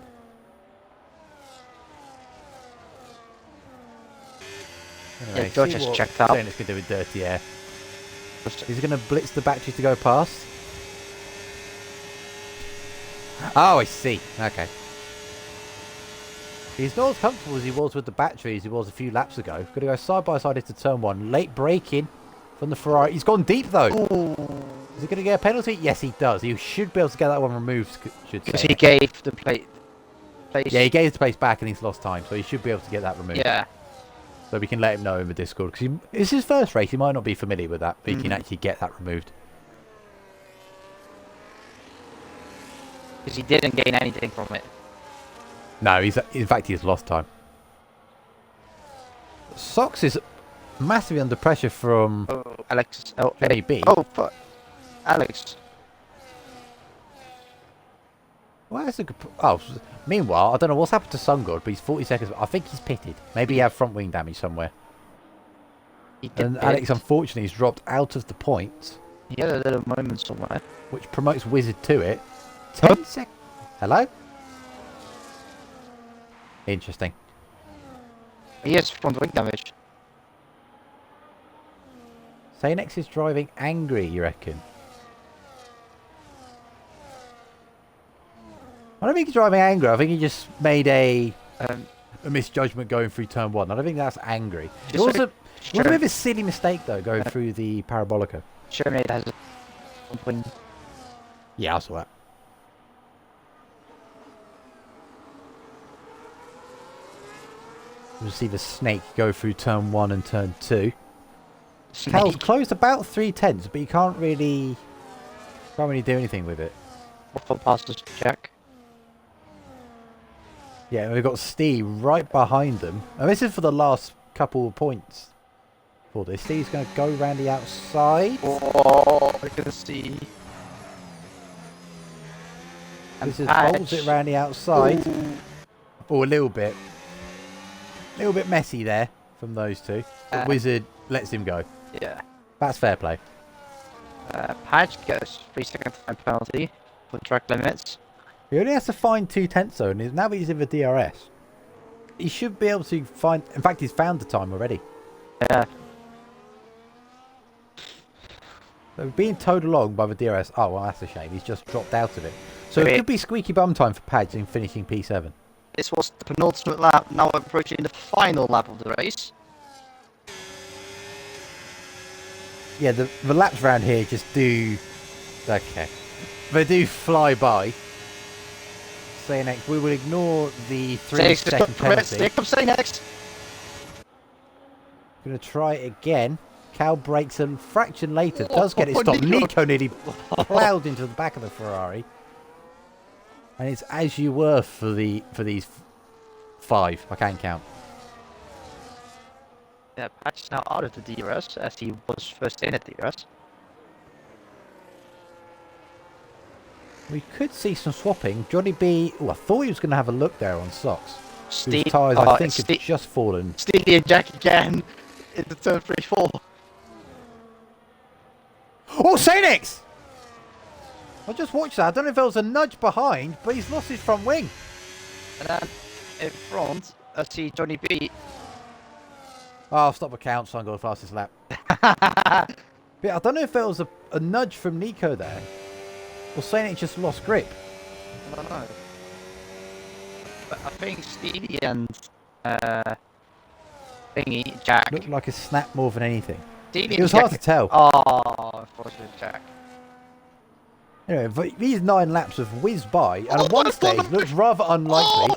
[SPEAKER 1] Anyway,
[SPEAKER 2] Yeah, George has checked out.
[SPEAKER 1] Sanex can do with Dirty Air. He's going to blitz the battery to go past. Oh, I see. Okay. He's not as comfortable as he was with the battery as he was a few laps ago. Going to go side by side into turn 1. Late braking from the Ferrari. He's gone deep though. Ooh. Is he going to get a penalty? Yes, he does. He should be able to get that one removed.
[SPEAKER 2] Because he gave the place.
[SPEAKER 1] Yeah, he gave the place back and he's lost time, so he should be able to get that removed.
[SPEAKER 2] Yeah.
[SPEAKER 1] So we can let him know in the Discord because it's his first race. He might not be familiar with that, but he can actually get that removed.
[SPEAKER 2] Because he didn't gain anything from it.
[SPEAKER 1] No, in fact he's lost time. Sox is massively under pressure from
[SPEAKER 2] Alex.
[SPEAKER 1] Johnny B.
[SPEAKER 2] Oh, fuck. Alex.
[SPEAKER 1] Well, that's a good... Oh, meanwhile, I don't know what's happened to Sun God, but he's 40 seconds... I think he's pitted. Maybe he had front wing damage somewhere. And Alex, unfortunately, has dropped out of the points.
[SPEAKER 2] He had a little moment somewhere.
[SPEAKER 1] Which promotes Wizard to it. 10 seconds... Hello? Interesting.
[SPEAKER 2] He has front wing damage.
[SPEAKER 1] Sanex is driving angry, you reckon? I don't think he's driving angry. I think he just made a misjudgment going through turn 1. I don't think that's angry. It was a bit of a silly mistake, though, going through the Parabolica.
[SPEAKER 2] Sherman has a front wing.
[SPEAKER 1] Yeah, I saw that. We'll see the snake go through turn 1 and turn 2. Cal's closed about 3/10, but you can't really do anything with it.
[SPEAKER 2] Waffle passes check.
[SPEAKER 1] Yeah, we've got Steve right behind them. And this is for the last couple of points for this. Steve's going to go around the outside.
[SPEAKER 2] Oh, I can see.
[SPEAKER 1] And this is holds it around the outside. Oh, a little bit messy there from those two. But Wizard lets him go.
[SPEAKER 2] Yeah.
[SPEAKER 1] That's fair play.
[SPEAKER 2] Padge gets 3-second time penalty for track limits.
[SPEAKER 1] He only has to find 2/10 though, and now he's in the DRS. He should be able to find... In fact, he's found the time already.
[SPEAKER 2] Yeah.
[SPEAKER 1] So being towed along by the DRS... Oh, well, that's a shame. He's just dropped out of it. So it could be squeaky bum time for Padge in finishing P7.
[SPEAKER 2] This was the penultimate lap. Now we're approaching the final lap of the race.
[SPEAKER 1] Yeah, the laps around here just do... Okay. They do fly by. Sanex, we will ignore the 3-second penalty.
[SPEAKER 2] Stay next.
[SPEAKER 1] Going to try it again. Cal brakes and fraction later does get it stopped. Nico nearly plowed into the back of the Ferrari. And it's as you were for these 5. I can't count.
[SPEAKER 2] Yeah, Padge now out of the DRS as he was first in at DRS.
[SPEAKER 1] We could see some swapping. Johnny B. Oh, I thought he was going to have a look there on socks.
[SPEAKER 2] Steve,
[SPEAKER 1] His tyres, I think, have just fallen.
[SPEAKER 2] Steely and Jack again into turn 3-4.
[SPEAKER 1] Oh, Sainix! I just watched that. I don't know if there was a nudge behind, but he's lost his front wing.
[SPEAKER 2] And then in front, I see Johnny B.
[SPEAKER 1] Oh, I'll stop the count so I can go the fastest lap. But I don't know if there was a nudge from Nico there. Or Sainix just lost grip.
[SPEAKER 2] I don't know. But I think Stevie and Thingy, Jack.
[SPEAKER 1] Looked like a snap more than anything.
[SPEAKER 2] Stevie
[SPEAKER 1] It was hard to tell.
[SPEAKER 2] Oh, unfortunately, Jack.
[SPEAKER 1] Anyway, but these 9 laps have whizzed by, and at one stage looks rather unlikely.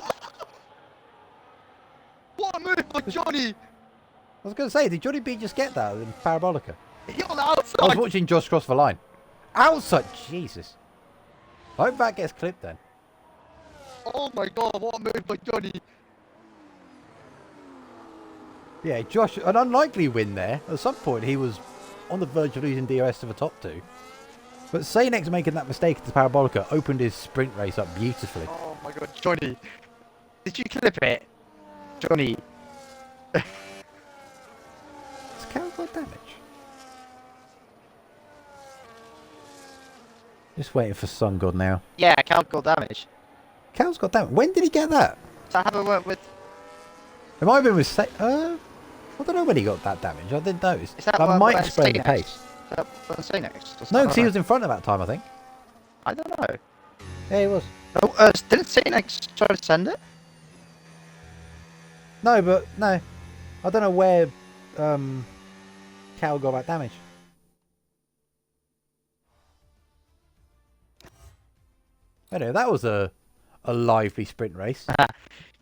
[SPEAKER 2] What a move by Johnny!
[SPEAKER 1] I was going to say, did Johnny B just get that in Parabolica?
[SPEAKER 2] He on the outside!
[SPEAKER 1] I was watching Josh cross the line. Outside! Jesus. I hope that gets clipped then.
[SPEAKER 2] Oh my god, what a move by Johnny!
[SPEAKER 1] Yeah, Josh, an unlikely win there. At some point, he was on the verge of losing DRS to the top 2. But Sainix making that mistake at the Parabolica opened his sprint race up beautifully.
[SPEAKER 2] Oh my god, Johnny! Did you clip it? Johnny!
[SPEAKER 1] Has Cal got damage? Just waiting for Sun God now.
[SPEAKER 2] Yeah, Cal got damage.
[SPEAKER 1] Cal's got damage. When did he get that?
[SPEAKER 2] So I haven't worked with...
[SPEAKER 1] It might have been with I don't know when he got that damage. I didn't notice.
[SPEAKER 2] Is that
[SPEAKER 1] That might explain the pace.
[SPEAKER 2] Is that when Say next?
[SPEAKER 1] No, because he was in front at that time, I think.
[SPEAKER 2] I don't know.
[SPEAKER 1] Yeah, he was.
[SPEAKER 2] Oh, didn't Say next try to send it?
[SPEAKER 1] No, but no. I don't know where Cal got that damage. Anyway, that was a lively sprint race.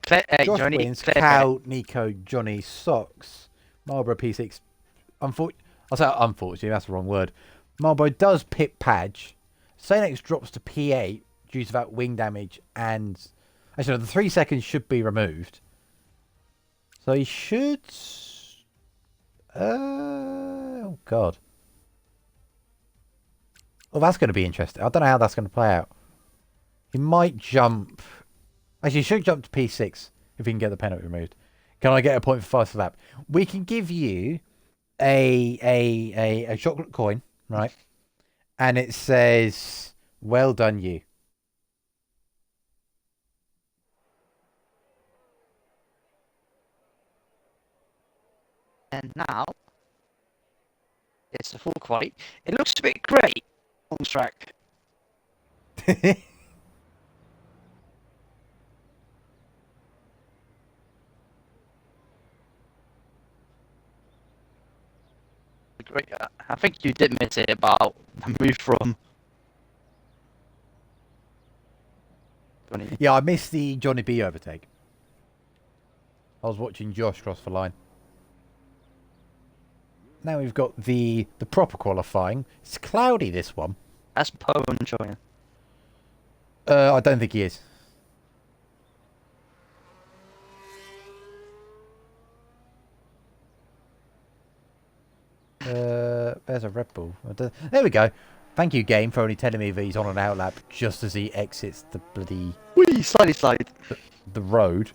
[SPEAKER 1] Josh
[SPEAKER 2] Johnny,
[SPEAKER 1] wins. Cal, Nico, Johnny, Socks, Marlboro P6. I'll say unfortunately, that's the wrong word. Marlboro does pit Padge. Sainix drops to P8 due to that wing damage, and actually, no, the 3 seconds should be removed. So he should. Oh god. Well, that's going to be interesting. I don't know how that's going to play out. He might jump. Actually, he should jump to P6 if he can get the penalty removed. Can I get a point for fastest lap? We can give you a chocolate coin, right? And it says, "Well done, you."
[SPEAKER 2] And now it's a full quality. It looks a bit great on the track. Great. I think you did miss it about the move from.
[SPEAKER 1] Yeah, I missed the Johnny B overtake. I was watching Josh cross the line. Now we've got the proper qualifying. It's cloudy, this one.
[SPEAKER 2] That's Poe enjoying.
[SPEAKER 1] I don't think he is. There's a Red Bull. There we go. Thank you, game, for only telling me that he's on an outlap just as he exits the bloody...
[SPEAKER 2] Wee, slide.
[SPEAKER 1] The road.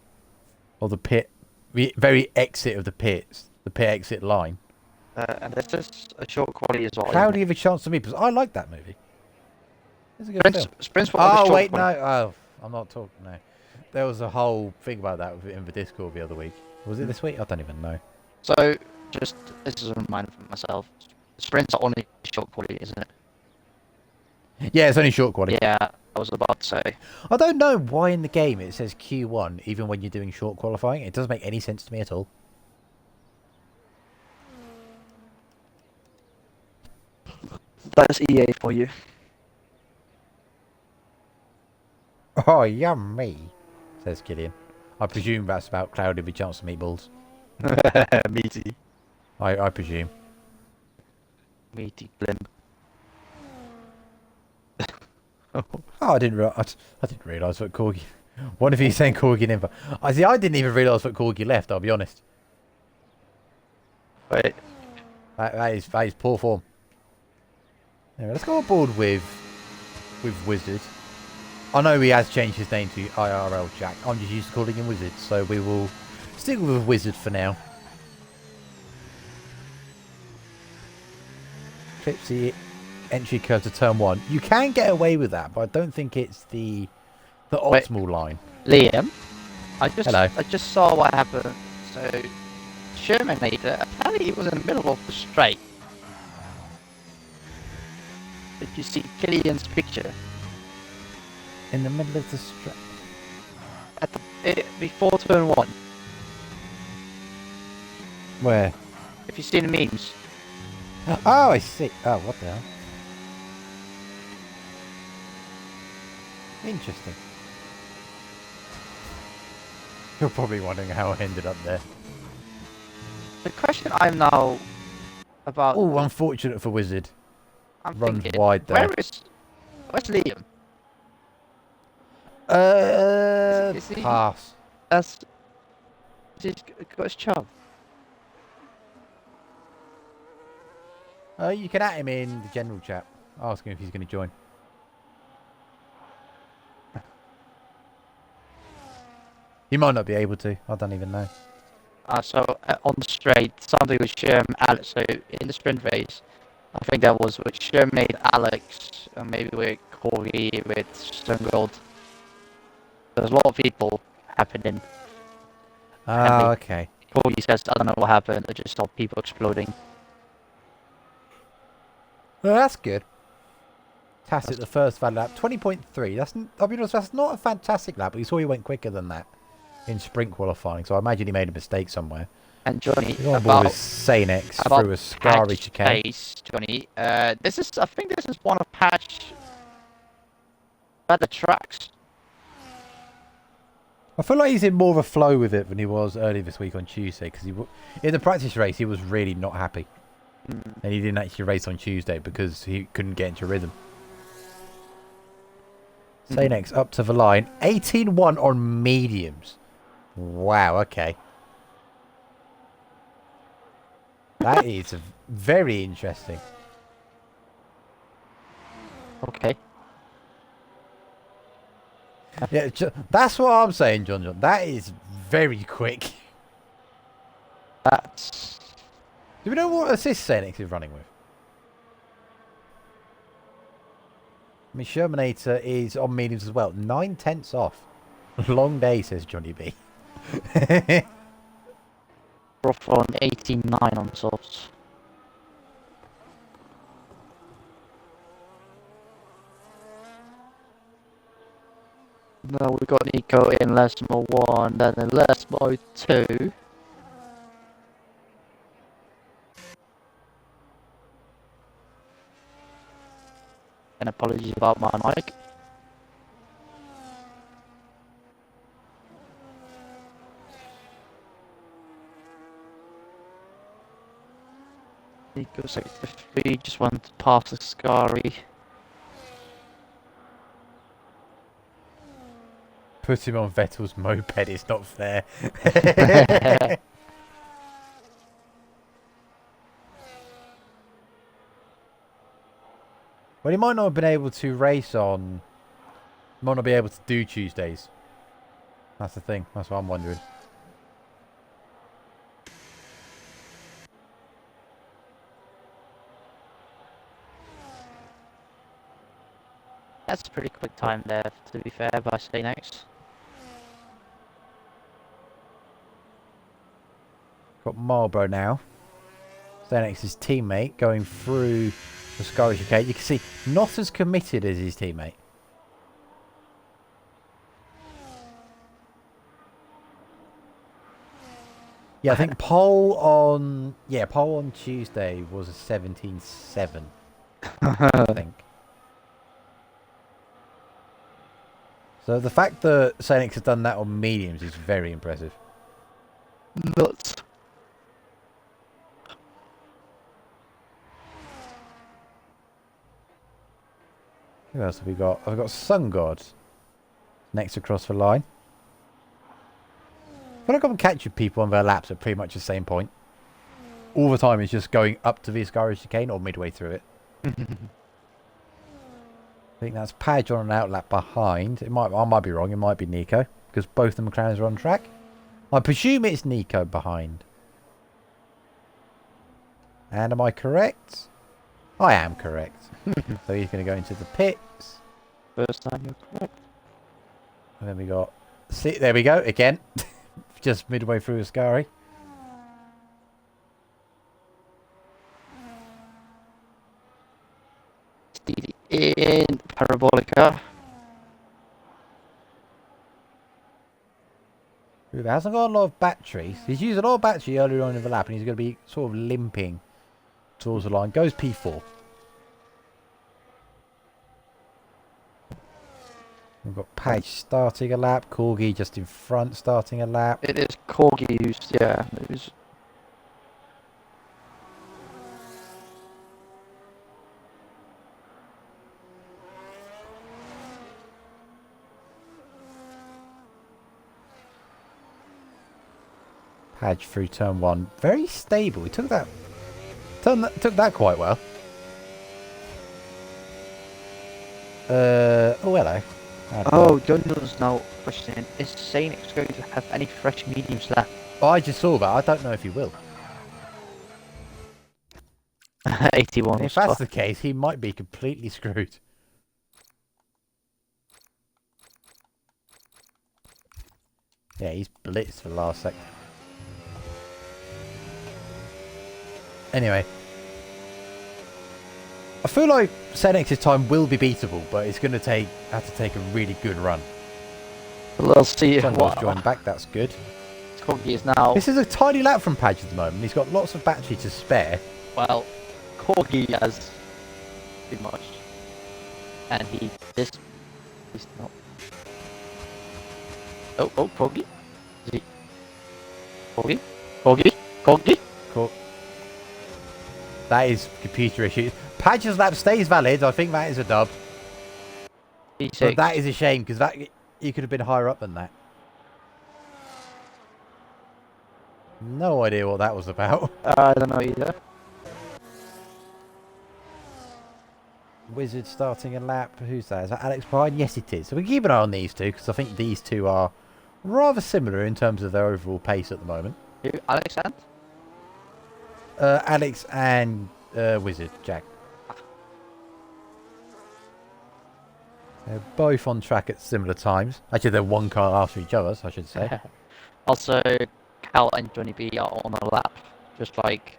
[SPEAKER 1] Or the pit. The very exit of the pits. The pit exit line.
[SPEAKER 2] And there's just a short quality as well.
[SPEAKER 1] How do you have a chance to meet? Because I like that movie. It's a good film.
[SPEAKER 2] Sprints
[SPEAKER 1] Oh, wait, no. Oh, I'm not talking, no. There was a whole thing about that in the Discord the other week. Was it this week? I don't even know.
[SPEAKER 2] So, just this is a reminder for myself. Sprints are only short quality, isn't it?
[SPEAKER 1] Yeah, it's only short quality.
[SPEAKER 2] Yeah, I was about to say.
[SPEAKER 1] I don't know why in the game it says Q1 even when you're doing short qualifying. It doesn't make any sense to me at all.
[SPEAKER 2] That's EA for you.
[SPEAKER 1] Oh, yummy, says Killian. I presume that's about cloudy with chance to meatballs.
[SPEAKER 2] Meaty.
[SPEAKER 1] I presume.
[SPEAKER 2] meaty blimp.
[SPEAKER 1] Oh, I didn't realise what Corgi. One of you saying Corgi in. I see. I didn't even realise what Corgi left. I'll be honest.
[SPEAKER 2] Wait.
[SPEAKER 1] That is poor form. Anyway, let's go aboard with Wizard. I know he has changed his name to IRL Jack. I'm just used to calling him Wizard, so we will stick with Wizard for now. Clips the entry curve to turn 1. You can get away with that, but I don't think it's the optimal line.
[SPEAKER 2] Liam,
[SPEAKER 1] Hello.
[SPEAKER 2] I just saw what happened. So, Shermanator, apparently he was in the middle of the straight. Did you see Killian's picture?
[SPEAKER 1] In the middle of the straight.
[SPEAKER 2] Before turn 1.
[SPEAKER 1] Where?
[SPEAKER 2] If you've seen the memes.
[SPEAKER 1] Oh, I see. Oh, what the hell? Interesting. You're probably wondering how I ended up there.
[SPEAKER 2] The question I'm now about...
[SPEAKER 1] Oh, unfortunate for Wizard.
[SPEAKER 2] I'm
[SPEAKER 1] Runs
[SPEAKER 2] thinking,
[SPEAKER 1] wide there.
[SPEAKER 2] where's Liam? Is he-
[SPEAKER 1] Pass.
[SPEAKER 2] He's got his job.
[SPEAKER 1] You can at him in the general chat. Ask him if he's going to join. He might not be able to. I don't even know.
[SPEAKER 2] So on the straight, something with Alex. So in the sprint race, I think that was with made Alex, and maybe with Corey, with Stungold. There's a lot of people happening.
[SPEAKER 1] Ah, okay.
[SPEAKER 2] Corey says, I don't know what happened. I just saw people exploding.
[SPEAKER 1] Well, that's good. Fantastic. The first valid lap, 20.3. I'll be honest, that's not a fantastic lap, but you saw he went quicker than that in sprint qualifying, so I imagine he made a mistake somewhere.
[SPEAKER 2] And Johnny,
[SPEAKER 1] He's on board with Sanex through a Scary chicane.
[SPEAKER 2] Johnny, I think this is one of Padge better tracks.
[SPEAKER 1] I feel like he's in more of a flow with it than he was earlier this week on Tuesday, because in the practice race he was really not happy. And he didn't actually race on Tuesday because he couldn't get into rhythm. Sanex up to the line. 18-1 on mediums. Wow, okay. That is very interesting.
[SPEAKER 2] Okay.
[SPEAKER 1] Yeah, that's what I'm saying, John. That is very quick.
[SPEAKER 2] That's...
[SPEAKER 1] Do we know what assist Sanex is running with? I mean, Shermanator is on mediums as well. 9/10 off. Long day, says Johnny B.
[SPEAKER 2] Rough on 18.9 on softs. Now we got Nico in Lesmo 1, then in Lesmo 2. And apologies about my mic. Nico sector 3, just went past the Scary.
[SPEAKER 1] Put him on Vettel's moped, it's not fair. Well, he might not have been able to race on... Might not be able to do Tuesdays. That's the thing. That's what I'm wondering.
[SPEAKER 2] That's a pretty quick time there, to be fair, by Sanex.
[SPEAKER 1] Got Marlborough now. Stanex's teammate going through the Scary chicane. You can see not as committed as his teammate. Yeah, I think pole on Tuesday was a 17.7. I think. So the fact that Sanex has done that on mediums is very impressive.
[SPEAKER 2] Nuts.
[SPEAKER 1] Who else have we got? I've got Sun God next across the line. I feel like I'm catching people on their laps at pretty much the same point. All the time it's just going up to the Ascaris chicane or midway through it. I think that's Padge on an outlap behind. I might be wrong. It might be Nico because both the McLarens are on track. I presume it's Nico behind. And am I correct? I am correct. So he's going to go into the pits.
[SPEAKER 2] First time you're correct.
[SPEAKER 1] And then we got... See, there we go, again. Just midway through Ascari.
[SPEAKER 2] In Parabolica.
[SPEAKER 1] He hasn't got a lot of batteries. He's used a lot of battery earlier on in the lap and he's going to be sort of limping towards the line. Goes P4. We've got Padge starting a lap. Corgi just in front starting a lap.
[SPEAKER 2] It is Corgi who's, yeah, who's...
[SPEAKER 1] Padge through turn 1. Very stable. He took that quite well. Oh, hello.
[SPEAKER 2] Oh, Dundle's now questioning, is Sainix going to have any fresh mediums left?
[SPEAKER 1] Oh, I just saw that. I don't know if he will.
[SPEAKER 2] 81.
[SPEAKER 1] If that's the case, he might be completely screwed. Yeah, he's blitzed for the last second. Anyway. I feel like Senex's time will be beatable, but it's going to have to take a really good run.
[SPEAKER 2] We'll see
[SPEAKER 1] Sunrise joined back, that's good.
[SPEAKER 2] Corgi is now...
[SPEAKER 1] This is a tiny lap from Padge at the moment. He's got lots of battery to spare.
[SPEAKER 2] Well, Corgi has too much. And he's not... Oh, Corgi? Is he... Corgi?
[SPEAKER 1] That is computer issues. Padge's lap stays valid. I think that is a dub.
[SPEAKER 2] P6.
[SPEAKER 1] But that is a shame because he could have been higher up than that. No idea what that was about.
[SPEAKER 2] I don't know either.
[SPEAKER 1] Wizard starting a lap. Who's that? Is that Alex behind? Yes, it is. So we keep an eye on these two because I think these two are rather similar in terms of their overall pace at the moment.
[SPEAKER 2] Who? Alex and?
[SPEAKER 1] Alex and Wizard, Jack. They're both on track at similar times. Actually, they're one car after each other, so I should say.
[SPEAKER 2] Also, Cal and Johnny B are on a lap, just like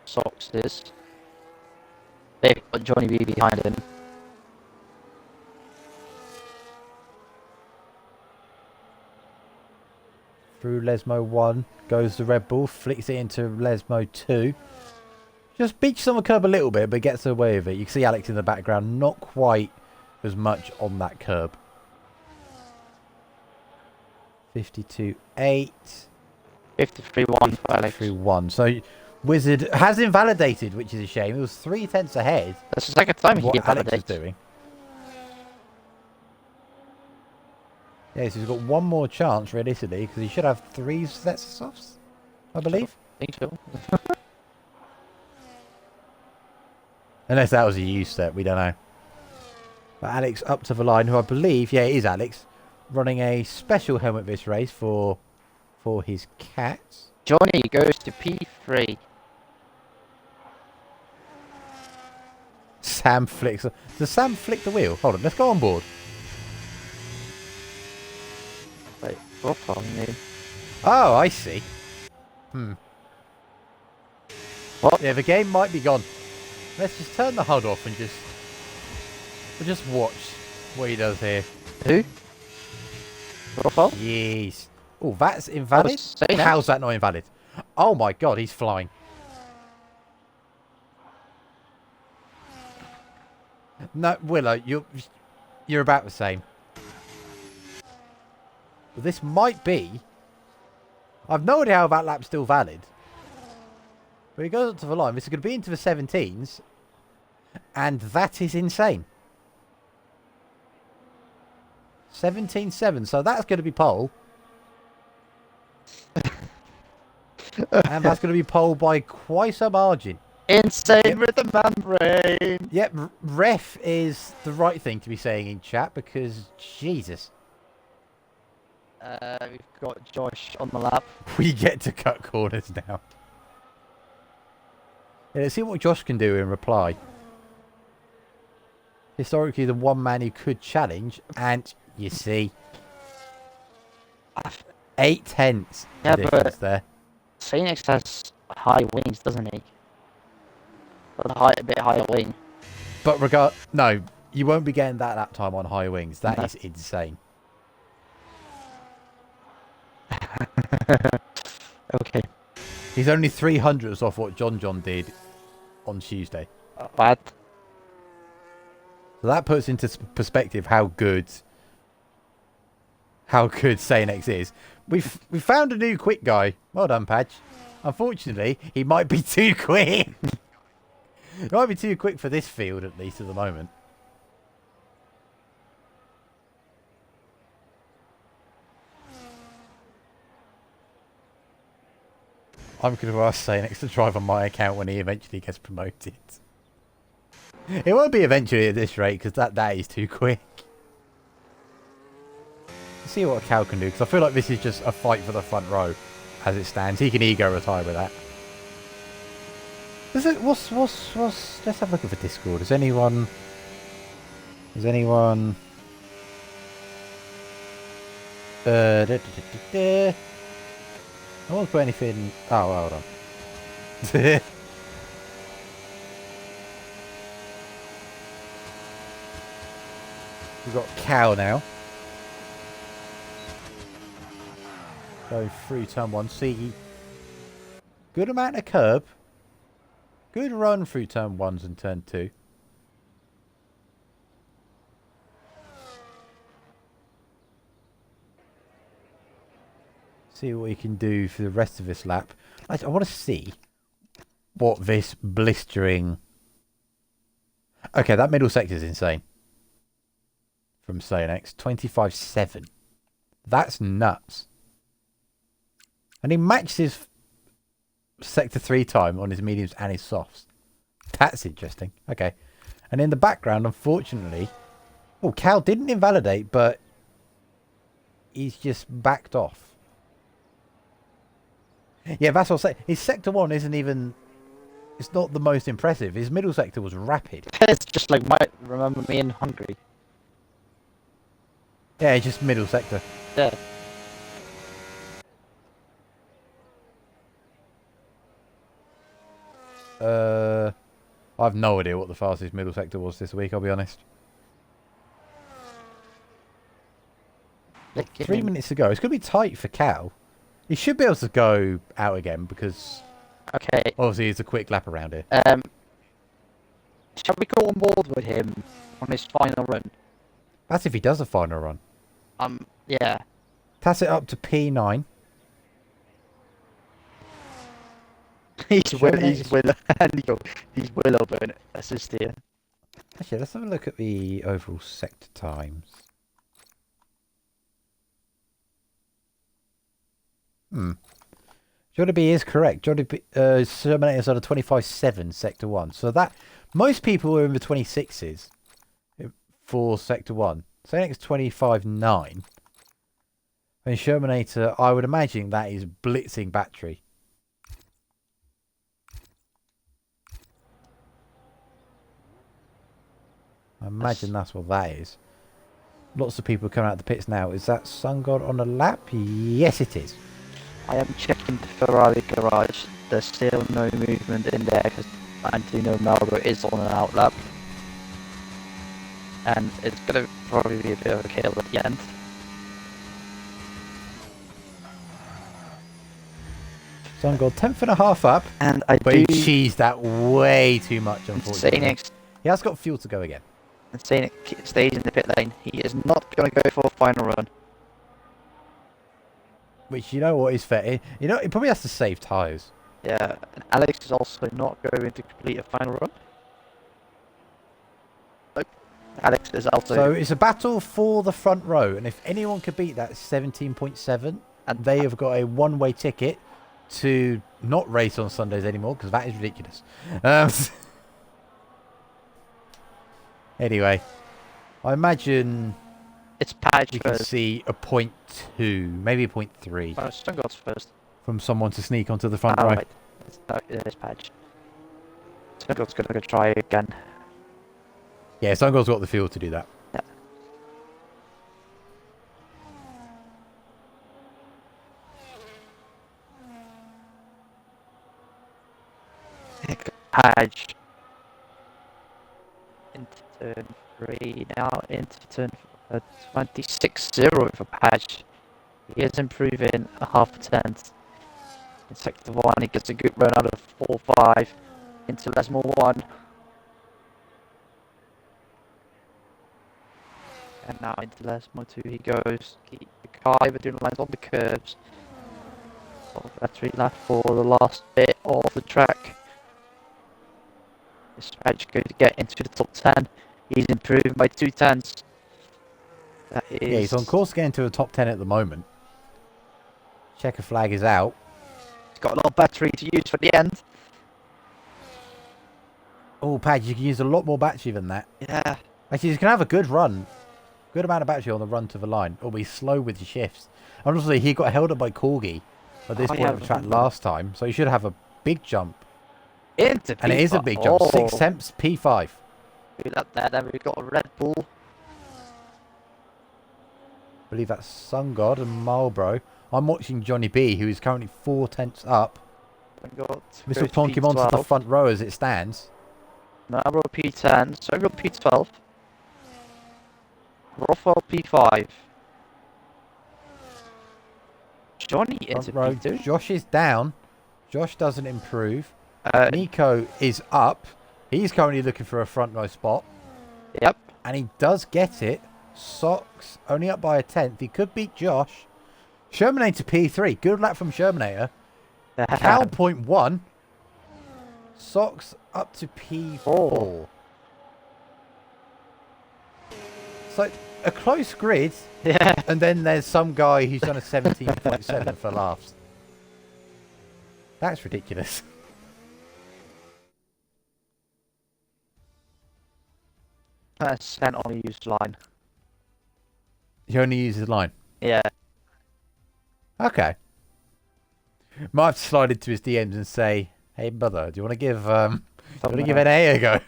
[SPEAKER 2] Sox is. They've got Johnny B behind him.
[SPEAKER 1] Through Lesmo 1 goes the Red Bull, flicks it into Lesmo 2. Just beaches on the curb a little bit, but gets away with it. You can see Alex in the background, not quite as much on that curb. 52.8.
[SPEAKER 2] 53.1 for Alex.
[SPEAKER 1] 53.1. So Wizard has invalidated, which is a shame. It was 3 tenths ahead.
[SPEAKER 2] That's the second time he
[SPEAKER 1] What Alex is
[SPEAKER 2] invalidates.
[SPEAKER 1] doing. Yeah, so he's got one more chance realistically because he should have 3 sets of softs, I believe.
[SPEAKER 2] I think so.
[SPEAKER 1] Unless that was a used set, we don't know. But Alex up to the line, who I believe, yeah, it is Alex, running a special helmet this race for his cats.
[SPEAKER 2] Johnny goes to P3.
[SPEAKER 1] Sam flicks. Does Sam flick the wheel? Hold on, let's go on board.
[SPEAKER 2] Wait, what on me?
[SPEAKER 1] Oh, I see.
[SPEAKER 2] What?
[SPEAKER 1] Yeah, the game might be gone. Let's just turn the HUD off and we'll just watch what he does here.
[SPEAKER 2] Who? Profile?
[SPEAKER 1] Jeez. Oh, that's invalid?
[SPEAKER 2] Say that.
[SPEAKER 1] How's that not invalid? Oh my god, he's flying. No, Willow, you're about the same. Well, this might be... I've no idea how that lap's still valid. But he goes up to the line. This is going to be into the 17s. And that is insane. 17.7. So that's going to be pole. And that's going to be pole by quite a margin.
[SPEAKER 2] Insane rhythm and brain.
[SPEAKER 1] Yep, ref is the right thing to be saying in chat because, Jesus.
[SPEAKER 2] We've got Josh on the lap.
[SPEAKER 1] We get to cut corners now. Yeah, let's see what Josh can do in reply. Historically, the one man who could challenge, and you see, 8/10 difference there.
[SPEAKER 2] Phoenix has high wings, doesn't he? A bit higher wing.
[SPEAKER 1] But no, you won't be getting that lap time on high wings. That is insane.
[SPEAKER 2] Okay.
[SPEAKER 1] He's only 300ths off what John did on Tuesday.
[SPEAKER 2] Bad.
[SPEAKER 1] So that puts into perspective how good Sanex is. We found a new quick guy. Well done, Padge. Unfortunately, he might be too quick. He might be too quick for this field, at least at the moment. I'm going to ask Sanex to drive on my account when he eventually gets promoted. It won't be eventually at this rate because that is too quick. Let's see what Cal can do because I feel like this is just a fight for the front row as it stands. He can ego retire with that. Let's have a look at the Discord. Is anyone? No one's put anything. Oh, hold on. We've got Cal now. Going through turn 1. See, good amount of curb. Good run through turn 1s and turn 2. See what he can do for the rest of this lap. I want to see what this blistering... Okay, that middle sector is insane. From Sanex. 25.7. That's nuts. And he maxed his sector 3 time on his mediums and his softs. That's interesting. Okay. And in the background, unfortunately... Oh, Cal didn't invalidate, but he's just backed off. Yeah, that's what I'm saying. His sector 1 isn't even... It's not the most impressive. His middle sector was rapid.
[SPEAKER 2] It's just like remember me in Hungary.
[SPEAKER 1] Yeah, it's just middle sector.
[SPEAKER 2] Yeah.
[SPEAKER 1] I have no idea what the fastest middle sector was this week, I'll be honest. 3 minutes to go. It's going to be tight for Cal. He should be able to go out again because...
[SPEAKER 2] Okay.
[SPEAKER 1] Obviously, it's a quick lap around here.
[SPEAKER 2] Shall we go on board with him on his final run?
[SPEAKER 1] That's if he does a final run.
[SPEAKER 2] Yeah.
[SPEAKER 1] Pass it up to P9.
[SPEAKER 2] He's Willowburn assist here.
[SPEAKER 1] Actually, let's have a look at the overall sector times. Jordy B is correct. Jordy B, Terminator's on a 25.7 sector 1. So that most people are in the 26s for sector 1. So I think it's 25.9. And Shermanator, I would imagine that is blitzing battery. I imagine that's what that is. Lots of people coming out of the pits now. Is that Sun God on a lap? Yes, it is.
[SPEAKER 2] I am checking the Ferrari garage. There's still no movement in there because I do know Marlboro is on an out lap. And it's going to probably be a bit of a kill at the end.
[SPEAKER 1] Sun God 10th and a half up.
[SPEAKER 2] And
[SPEAKER 1] but he cheesed that way too much, unfortunately. He has got fuel to go again.
[SPEAKER 2] And Sanex stays in the pit lane. He is not going to go for a final run.
[SPEAKER 1] Which, you know what, is fair. You know, he probably has to save tyres.
[SPEAKER 2] Yeah, and Alex is also not going to complete a final run. Alex is also.
[SPEAKER 1] So it's a battle for the front row, and if anyone could beat that 17.7,
[SPEAKER 2] And
[SPEAKER 1] they have got a one-way ticket to not race on Sundays anymore, because that is ridiculous. Anyway, I imagine
[SPEAKER 2] it's Padge
[SPEAKER 1] we can
[SPEAKER 2] first.
[SPEAKER 1] see a 0.2, maybe a 0.3
[SPEAKER 2] Oh, Sun God's first.
[SPEAKER 1] from someone to sneak onto the front row.
[SPEAKER 2] Right. It's Padge. Sun God's going to try again.
[SPEAKER 1] Yeah, Sungol's got the field to do that.
[SPEAKER 2] Yeah. Padge. Into turn 3 now, into turn 26-0 for Padge. He is improving a half a tenth. In sector 1, he gets a good run out of 4-5 into Lesmore 1. And now into Lesmore 2 he goes. Keep the car between the lines on the curves. Battery left for the last bit of the track. This Padge going to get into the top 10. He's improving by 2 tenths. That is...
[SPEAKER 1] Yeah, he's on course to get into the top 10 at the moment. Checker flag is out.
[SPEAKER 2] He's got a lot of battery to use for the end.
[SPEAKER 1] Oh, Padge, you can use a lot more battery than that.
[SPEAKER 2] Yeah.
[SPEAKER 1] Actually, you can have a good run. Good amount of battery on the run to the line. Or be slow with your shifts. And also, he got held up by Corgi at this point of the track last time. So he should have a big jump.
[SPEAKER 2] Into P5.
[SPEAKER 1] And it is a big jump. 6 tenths, P5.
[SPEAKER 2] We left there, then we've got a Red Bull.
[SPEAKER 1] I believe that's Sun God and Marlboro. I'm watching Johnny B, who is currently 4 tenths up. This will plonk him onto the front row as it stands.
[SPEAKER 2] Marlboro P10, so we've got P12. Rothwell P5. Johnny into P2.
[SPEAKER 1] Josh is down. Josh doesn't improve. Nico is up. He's currently looking for a front row spot.
[SPEAKER 2] Yep.
[SPEAKER 1] And he does get it. Socks only up by a tenth. He could beat Josh. Shermanator P3. Good lap from Shermanator. Cal 0.1. Socks up to P4. So a close grid.
[SPEAKER 2] Yeah.
[SPEAKER 1] And then there's some guy who's done a 17.7 for laughs. That's ridiculous.
[SPEAKER 2] Percent only used line.
[SPEAKER 1] He only uses line.
[SPEAKER 2] Yeah.
[SPEAKER 1] Okay. Might have to slide into his DMs and say, "Hey, brother, do you want to give NA a go?"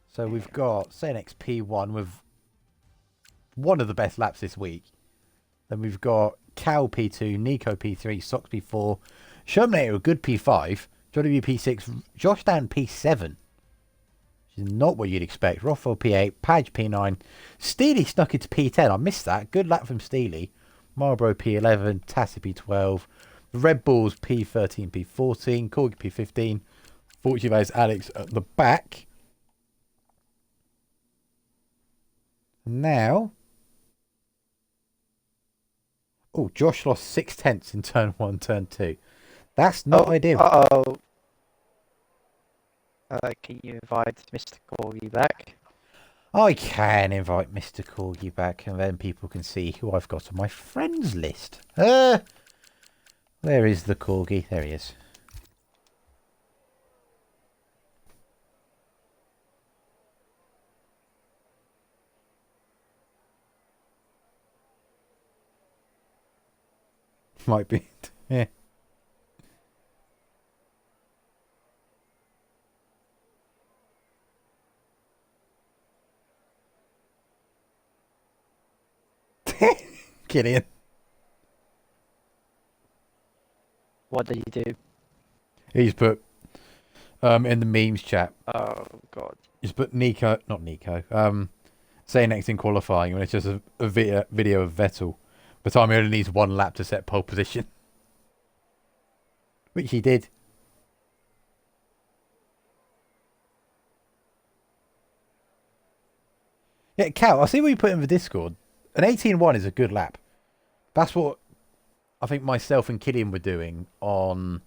[SPEAKER 1] So we've got Sanex P1 with one of the best laps this week. Then we've got Cal P2, Nico P3, Sox P4, Shermanator a good P5, Johnny B P6, Josh down P7. Which is not what you'd expect. Rothwell P8, Padge P9, Steely snuck into P10. I missed that. Good lap from Steely. Marlboro P11, Tassi P12, the Red Bulls P13, P14, Corgi P15. Fortunately, there's Alex at the back. Now, oh, Josh lost 6 tenths in turn 1, turn 2. That's not ideal.
[SPEAKER 2] Uh-oh. Can you invite Mr. Corgi back?
[SPEAKER 1] I can invite Mr. Corgi back, and then people can see who I've got on my friends list. Where is the Corgi? There he is. Might be. Yeah. Get in.
[SPEAKER 2] What did he do?
[SPEAKER 1] He's put in the memes chat.
[SPEAKER 2] Oh god.
[SPEAKER 1] He's put Nico, not Nico. Say next in qualifying when it's just a video of Vettel. But time he only needs 1 lap to set pole position. Which he did. Yeah, Cal, I see what you put in the Discord. An 18.1 is a good lap. That's what I think myself and Killian were doing on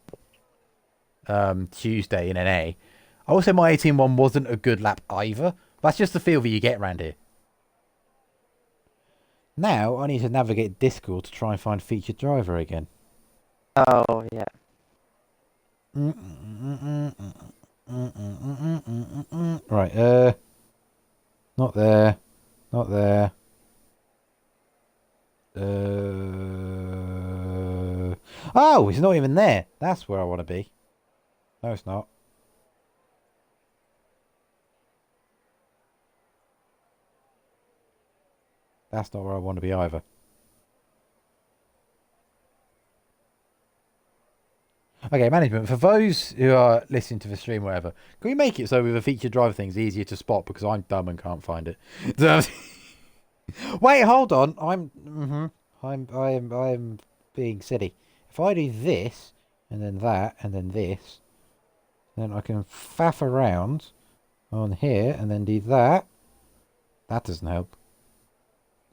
[SPEAKER 1] Tuesday in NA. I will say my 18-1 wasn't a good lap either. That's just the feel that you get around here. Now, I need to navigate Discord to try and find featured driver again.
[SPEAKER 2] Oh, yeah.
[SPEAKER 1] Right, not there. Not there. Oh, it's not even there. That's where I want to be. No, it's not. That's not where I want to be either. Okay, management. For those who are listening to the stream, or whatever, can we make it so with the featured driver things easier to spot because I'm dumb and can't find it? Wait, hold on. I'm being silly. If I do this and then that and then this, then I can faff around on here and then do that. That doesn't help.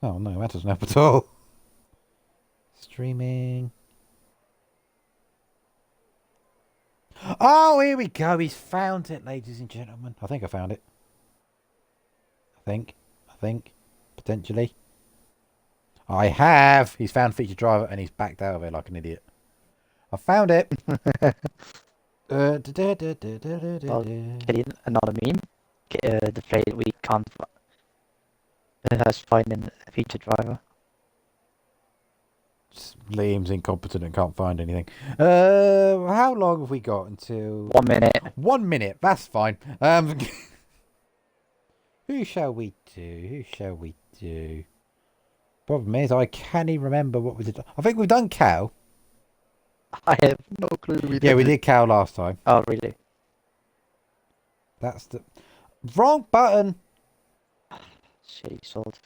[SPEAKER 1] Oh no, that doesn't help at all. Streaming. Oh, here we go. He's found it, ladies and gentlemen. I think I found it. I think. Potentially. I have. He's found featured driver and he's backed out of it like an idiot. I found it.
[SPEAKER 2] Well, getting another meme. DeflatedWee can't finding a featured driver.
[SPEAKER 1] Liam's incompetent and can't find anything. How long have we got until
[SPEAKER 2] 1 minute?
[SPEAKER 1] 1 minute. That's fine. Who shall we do? Problem is, I can't even remember what we did. I think we've done Cal.
[SPEAKER 2] I have no clue.
[SPEAKER 1] Yeah, we did Cal last time.
[SPEAKER 2] Oh, really?
[SPEAKER 1] That's the wrong button.
[SPEAKER 2] Shitty sword.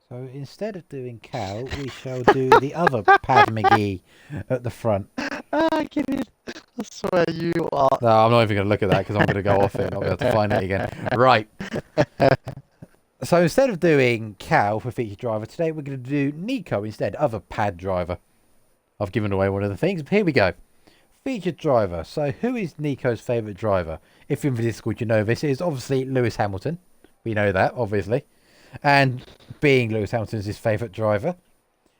[SPEAKER 1] So instead of doing Cal, we shall do the other Pad McGee at the front.
[SPEAKER 2] I get it. I swear you are.
[SPEAKER 1] No, I'm not even going to look at that because I'm going to go off it and I'll be able to find it again. Right. So instead of doing Cal for featured driver, today we're going to do Nico instead, other Pad driver. I've given away one of the things, but here we go. Featured driver. So who is Nico's favourite driver? If you're in the Discord, you know this is obviously Lewis Hamilton. We know that, obviously. And being Lewis Hamilton's his favourite driver,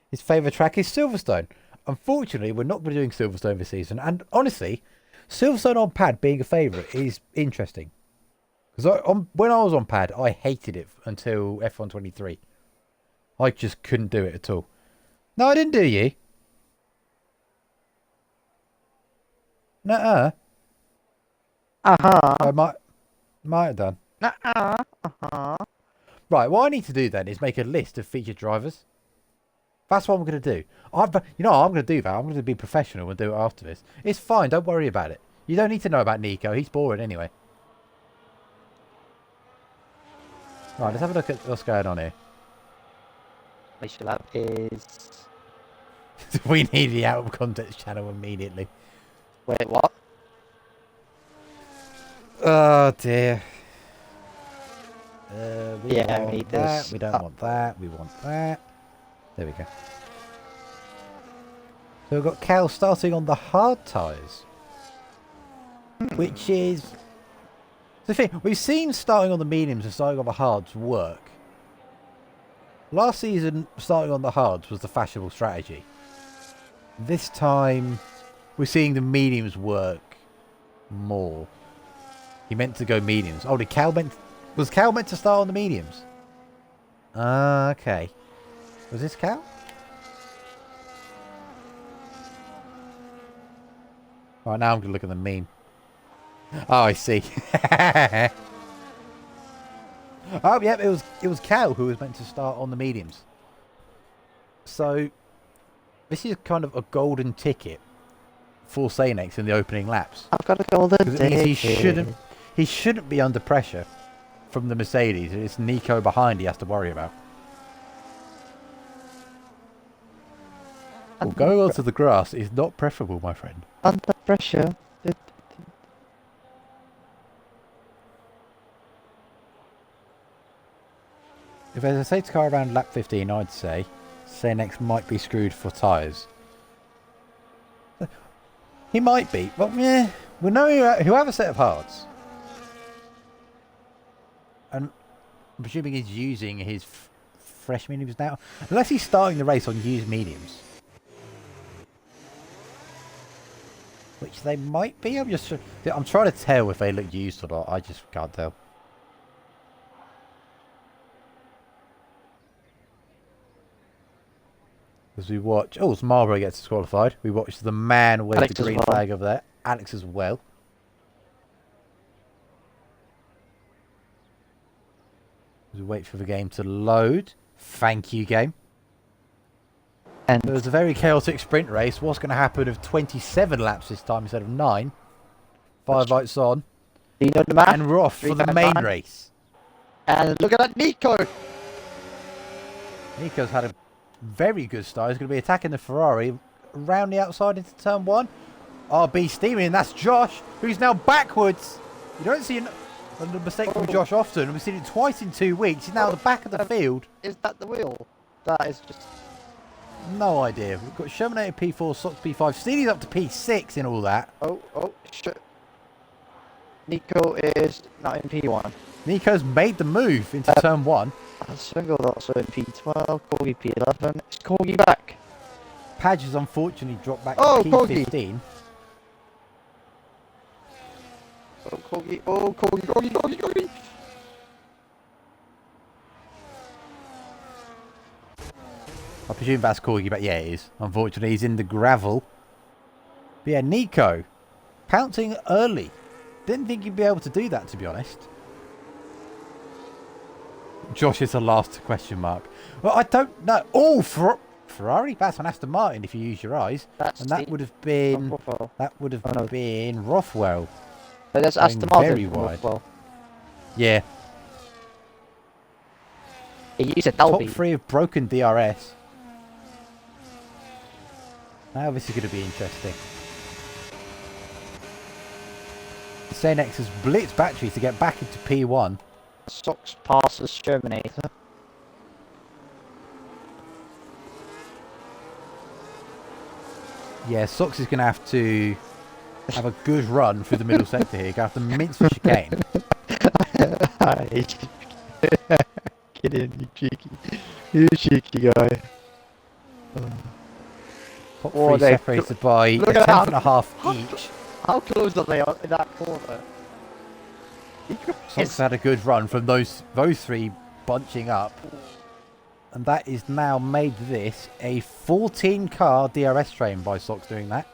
[SPEAKER 1] his favourite track is Silverstone. Unfortunately, we're not going to be doing Silverstone this season. And honestly, Silverstone on Pad being a favourite is interesting. Because when I was on Pad, I hated it until F1 23. I just couldn't do it at all. No, I didn't do you. Nuh-uh.
[SPEAKER 2] Uh-huh.
[SPEAKER 1] I might have done.
[SPEAKER 2] Uh-huh. Uh-huh.
[SPEAKER 1] Right, what I need to do then is make a list of featured drivers. That's what I'm going to do. I'm going to do that. I'm going to be professional and do it after this. It's fine. Don't worry about it. You don't need to know about Nico. He's boring anyway. Right, let's have a look at what's going on here.
[SPEAKER 2] Which lap is...
[SPEAKER 1] We need the out of context channel immediately.
[SPEAKER 2] Wait, what?
[SPEAKER 1] Oh dear. We
[SPEAKER 2] Yeah,
[SPEAKER 1] don't
[SPEAKER 2] we
[SPEAKER 1] want
[SPEAKER 2] need
[SPEAKER 1] that.
[SPEAKER 2] this.
[SPEAKER 1] We don't want that. We want that. There we go. So we've got Cal starting on the hard tyres. Which is... the thing, we've seen starting on the mediums and starting on the hards work. Last season, starting on the hards was the fashionable strategy. This time, we're seeing the mediums work more. He meant to go mediums. Oh, was Cal meant to start on the mediums? Okay. Was this Cal? Right, now I'm going to look at the meme. Oh, I see. Oh, yeah, it was Cal who was meant to start on the mediums. So, this is kind of a golden ticket for Sanex in the opening laps.
[SPEAKER 2] I've got a golden ticket.
[SPEAKER 1] He shouldn't be under pressure from the Mercedes. It's Nico behind he has to worry about. Well, going onto the grass is not preferable, my friend.
[SPEAKER 2] Under pressure.
[SPEAKER 1] If there's a safety car around lap 15, I'd say Sanex might be screwed for tyres. He might be. But yeah, we know who have a set of hards. And I'm presuming he's using his fresh mediums now. Unless he's starting the race on used mediums. Which they might be. I'm trying to tell if they look used or not. I just can't tell. As we watch... Oh, it's Marlborough gets disqualified. We watch the man with the green flag over there. Alex as well. As we wait for the game to load. Thank you, game.
[SPEAKER 2] And
[SPEAKER 1] it was a very chaotic sprint race. What's going to happen with 27 laps this time instead of 9? 5 lights on.
[SPEAKER 2] Do you know the math?
[SPEAKER 1] And we're off for the main race.
[SPEAKER 2] And look at that, Nico!
[SPEAKER 1] Nico's had a very good start. He's going to be attacking the Ferrari around the outside into turn 1. RB steaming, and that's Josh, who's now backwards. You don't see a mistake from Josh often. We've seen it twice in 2 weeks. He's now at the back of the field.
[SPEAKER 2] Is that the wheel? That is just...
[SPEAKER 1] No idea. We've got Shermanator P4, Sox P5. Steely's up to P6 in all that.
[SPEAKER 2] Oh, shit. Nico is not in P1.
[SPEAKER 1] Nico's made the move into turn 1.
[SPEAKER 2] Single also in P12, Corgi P11. Is Corgi back?
[SPEAKER 1] Padge has unfortunately dropped back to
[SPEAKER 2] P15.
[SPEAKER 1] Corgi.
[SPEAKER 2] Corgi.
[SPEAKER 1] I presume that's Corgi, but yeah, it is. Unfortunately, he's in the gravel. But yeah, Nico, pouncing early. Didn't think he'd be able to do that, to be honest. Josh is the last question mark. Well, I don't know. Oh, Ferrari? That's an Aston Martin if you use your eyes. And that would have been... That would have been Rothwell.
[SPEAKER 2] But that's Aston Martin.
[SPEAKER 1] Very wide.
[SPEAKER 2] Rothwell.
[SPEAKER 1] Yeah.
[SPEAKER 2] He used a Dolby.
[SPEAKER 1] Top 3 have broken DRS. Now this is going to be interesting. Sanex has blitzed batteries to get back into P1.
[SPEAKER 2] Sox passes Shermanator.
[SPEAKER 1] Yeah, Sox is going to have a good run through the middle sector here. Going to have to mince the chicane.
[SPEAKER 2] Get in, you cheeky. You cheeky guy.
[SPEAKER 1] Top 3 separated by a tenth and a half each.
[SPEAKER 2] How close are they in that corner?
[SPEAKER 1] Sox had a good run from those 3 bunching up. And that is now made this a 14-car DRS train by Sox doing that.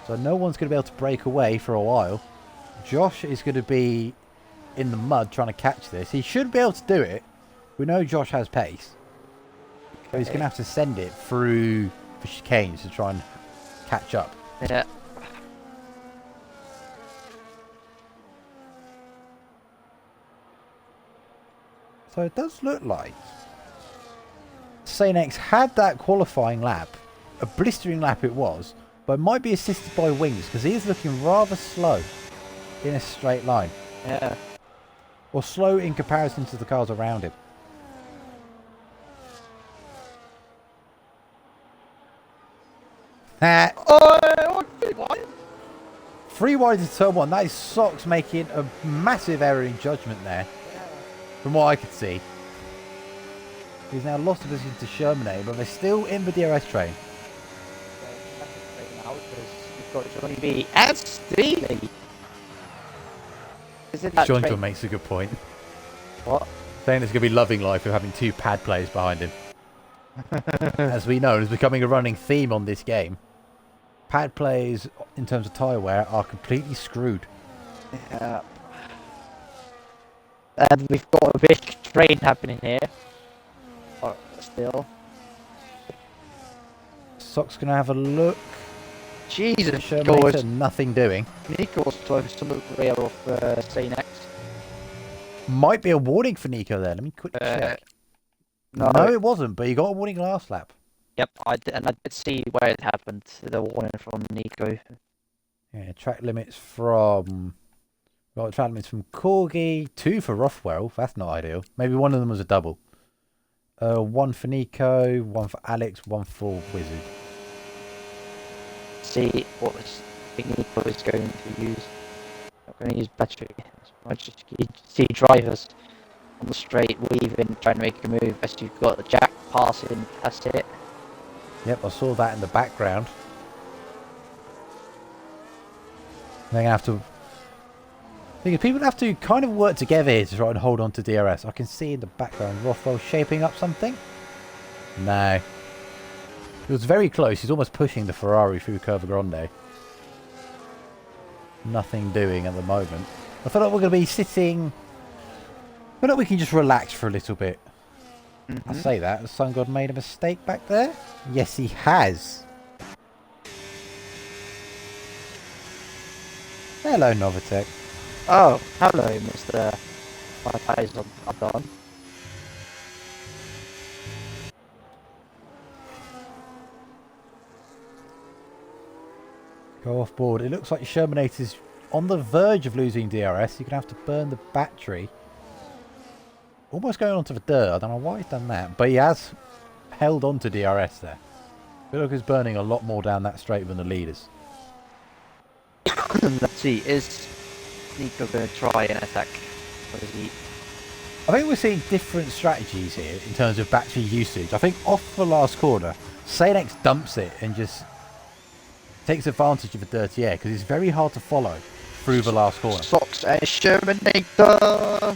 [SPEAKER 1] So no one's going to be able to break away for a while. Josh is going to be in the mud trying to catch this. He should be able to do it. We know Josh has pace. But he's going to have to send it through the chicanes to try and catch up.
[SPEAKER 2] Yeah.
[SPEAKER 1] So it does look like Sanex had that qualifying lap. A blistering lap it was. But it might be assisted by wings because he is looking rather slow in a straight line.
[SPEAKER 2] Yeah.
[SPEAKER 1] Or slow in comparison to the cars around him.
[SPEAKER 2] Oh,
[SPEAKER 1] 3 wide to turn 1. That is Sox making a massive error in judgment there. From what I could see. He's now lost the position to Shermanator, but they're still in the DRS train.
[SPEAKER 2] Be as Steely.
[SPEAKER 1] Jonko makes a good point.
[SPEAKER 2] What?
[SPEAKER 1] Saying it's going to be loving life of having 2 pad players behind him. As we know, it's becoming a running theme on this game. Pad plays, in terms of tyre wear, are completely screwed.
[SPEAKER 2] Yeah. And we've got a big train happening here. Still.
[SPEAKER 1] Sock's going to have a look.
[SPEAKER 2] Jesus,
[SPEAKER 1] Shermanator, nothing doing.
[SPEAKER 2] Nico's close to the rear of Sanex.
[SPEAKER 1] Might be a warning for Nico there. Let me quickly check. No, it wasn't, but he got a warning last lap.
[SPEAKER 2] Yep, I did see where it happened. The warning from Nico.
[SPEAKER 1] Yeah, track limits from... Well, track limits from Corgi, 2 for Rothwell. That's not ideal. Maybe one of them was a double. 1 for Nico, 1 for Alex, 1 for Wizard.
[SPEAKER 2] see what Nico is going to use. Not going to use battery. I just see drivers on the straight weaving, trying to make a move. As you've got the Jack passing, that's it.
[SPEAKER 1] Yep, I saw that in the background. They're gonna have to. People have to kind of work together here to try and hold on to DRS. I can see in the background Rothwell shaping up something. No. It was very close. He's almost pushing the Ferrari through Curva Grande. Nothing doing at the moment. I feel like we're going to be sitting... I feel like we can just relax for a little bit. I say that. Has Sun God made a mistake back there? Yes, he has. Hello, Novatech.
[SPEAKER 2] Oh, hello, Mr. My eyes are gone.
[SPEAKER 1] Go off board. It looks like Shermanator's on the verge of losing DRS. You're going to have to burn the battery. Almost going onto the dirt. I don't know why he's done that. But he has held on to DRS there. I feel like he's burning a lot more down that straight than the leaders.
[SPEAKER 2] Let's see, is Nico going to try and attack? What is he?
[SPEAKER 1] I think we're seeing different strategies here in terms of battery usage. I think off the last corner, Sanex dumps it and just takes advantage of the dirty air because it's very hard to follow through the last corner.
[SPEAKER 2] Socks and Shermanator!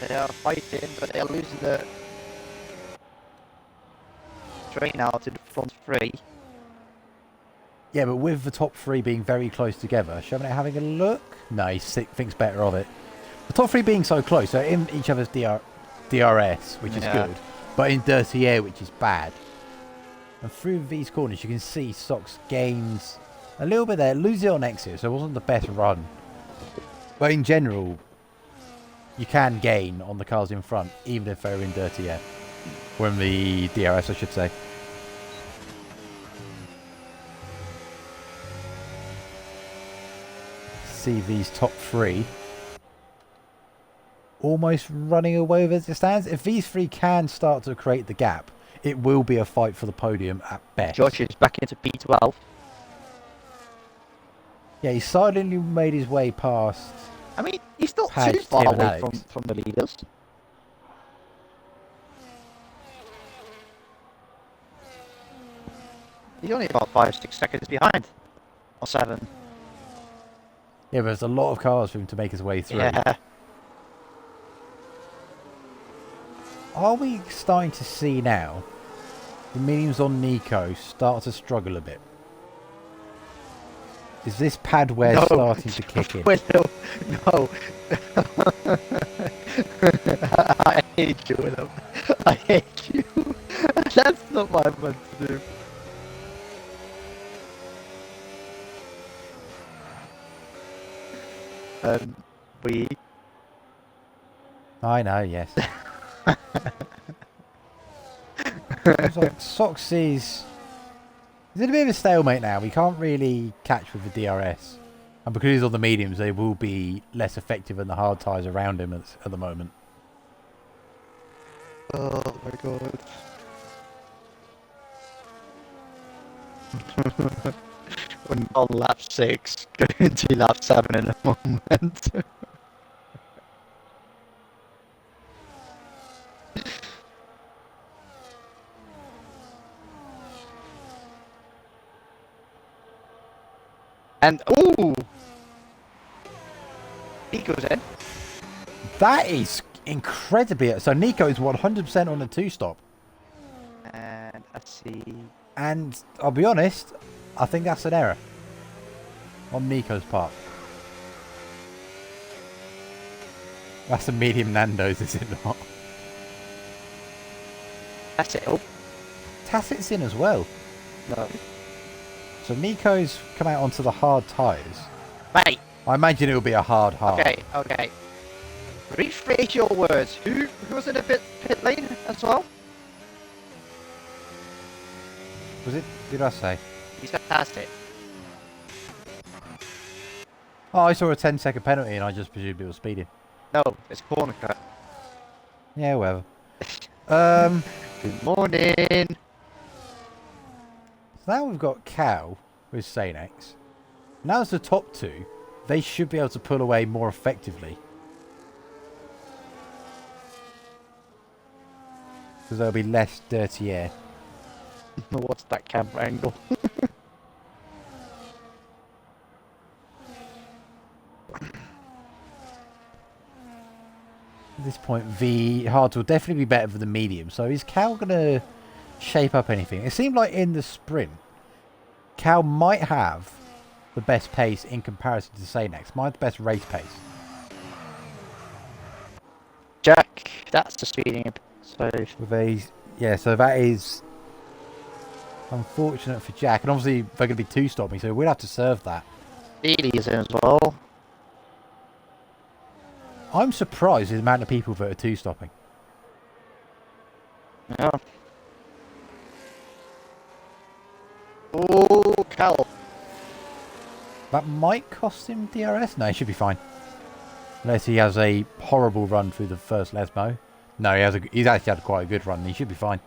[SPEAKER 2] They are fighting, but they are losing the train out in the front three.
[SPEAKER 1] Yeah, but with the top three being very close together, Shermanator having a look? No, he thinks better of it. The top three being so close, so in each other's DRS, which is good, but in dirty air, which is bad. And through these corners, you can see Sox gains a little bit there. Lose it on exit, so it wasn't the best run. But in general, you can gain on the cars in front, even if they're in dirty air. Or in the DRS, I should say. See these top three almost running away with the stands. If these three can start to create the gap, it will be a fight for the podium at best.
[SPEAKER 2] Josh is back into P12.
[SPEAKER 1] Yeah, he silently made his way past.
[SPEAKER 2] I mean, he's not
[SPEAKER 1] Padge,
[SPEAKER 2] too far
[SPEAKER 1] Tim and
[SPEAKER 2] away
[SPEAKER 1] Alex.
[SPEAKER 2] from the leaders. He's only about 5-6 seconds behind. Or 7.
[SPEAKER 1] Yeah, but there's a lot of cars for him to make his way through.
[SPEAKER 2] Yeah.
[SPEAKER 1] Are we starting to see now the mediums on Nico start to struggle a bit? Is this padware starting to kick in?
[SPEAKER 2] No. I hate you with him. I hate you. That's not what I meant to do. We...
[SPEAKER 1] I know, yes. Like Sox is in a bit of a stalemate now. We can't really catch with the DRS. And because he's on the mediums, they will be less effective than the hard tyres around him at the moment.
[SPEAKER 2] Oh my god. We're on lap 6, going to lap 7 in a moment. And, ooh! Nico's in.
[SPEAKER 1] That is incredibly... So Nico is 100% on the 2-stop.
[SPEAKER 2] And let's see.
[SPEAKER 1] And I'll be honest, I think that's an error on Nico's part. That's a medium Nando's, is it not?
[SPEAKER 2] That's it. Oh,
[SPEAKER 1] Tacit's in as well.
[SPEAKER 2] no.
[SPEAKER 1] So Nico's come out onto the hard tyres.
[SPEAKER 2] Mate.
[SPEAKER 1] I imagine it will be a hard.
[SPEAKER 2] Okay. Rephrase your words. Who was in the pit lane as well?
[SPEAKER 1] Was it? Did I say?
[SPEAKER 2] He's fantastic.
[SPEAKER 1] Oh, I saw a 10-second penalty and I just presumed it was speeding.
[SPEAKER 2] No, it's corner cut.
[SPEAKER 1] Yeah, whatever.
[SPEAKER 2] Good morning.
[SPEAKER 1] So now we've got Cal with Sanex. Now as the top two, they should be able to pull away more effectively. Because there'll be less dirty air.
[SPEAKER 2] What's that camera angle?
[SPEAKER 1] At this point, the hards will definitely be better for the medium. So is Cal going to shape up anything? It seemed like in the sprint, Cal might have the best pace in comparison to Sanex. Might have the best race pace.
[SPEAKER 2] Jack, that's the speeding up. So
[SPEAKER 1] So that is unfortunate for Jack. And obviously they're going to be two-stopping, so we'll have to serve that.
[SPEAKER 2] Ely is in as well.
[SPEAKER 1] I'm surprised at the amount of people that are two-stopping.
[SPEAKER 2] Yeah. Oh, Cal.
[SPEAKER 1] That might cost him DRS? No, he should be fine. Unless he has a horrible run through the first Lesmo. No, he's actually had quite a good run. He should be fine.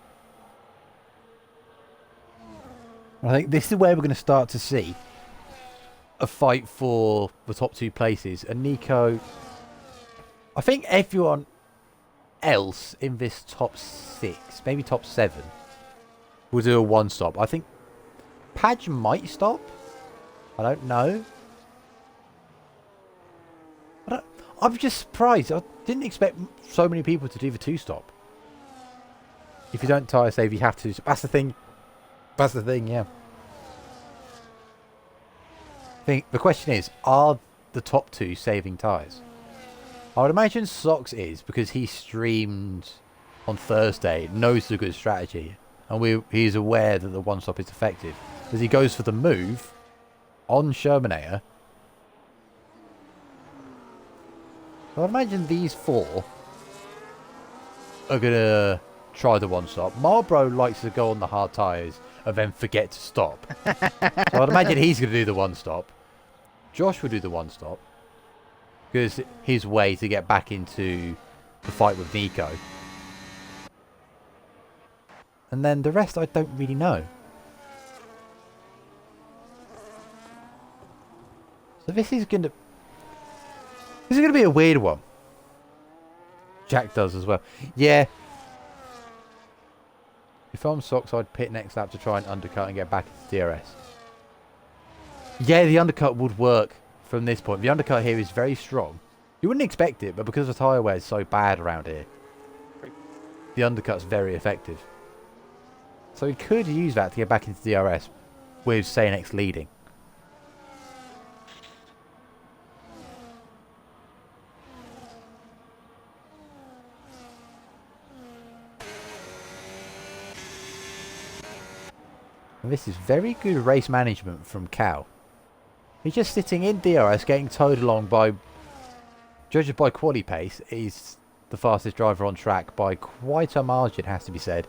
[SPEAKER 1] I think this is where we're going to start to see a fight for the top two places. And Nico, I think everyone else in this top 6, maybe top 7, will do a one-stop. I think Padge might stop. I don't know. I'm just surprised. I didn't expect so many people to do the two-stop. If you don't tyre save, you have to. That's the thing. That's the thing, yeah. The question is, are the top two saving tyres? I would imagine Socks is, because he streamed on Thursday, knows the good strategy, and he's aware that the one-stop is effective. As he goes for the move on Shermanator, I would imagine these 4 are going to try the one-stop. Marlboro likes to go on the hard tyres and then forget to stop. So I'd imagine he's going to do the one-stop. Josh will do the one-stop. Because his way to get back into the fight with Nico. And then the rest I don't really know. So this is going to be a weird one. Jack does as well. Yeah. If I'm Socks, I'd pit next lap to try and undercut and get back into DRS. Yeah, the undercut would work from this point. The undercut here is very strong. You wouldn't expect it, but because the tyre wear is so bad around here, the undercut's very effective. So he could use that to get back into DRS with Sanex leading. And this is very good race management from Cal. He's just sitting in DRS, getting towed along by, judged by Qualy pace, he's the fastest driver on track by quite a margin, has to be said.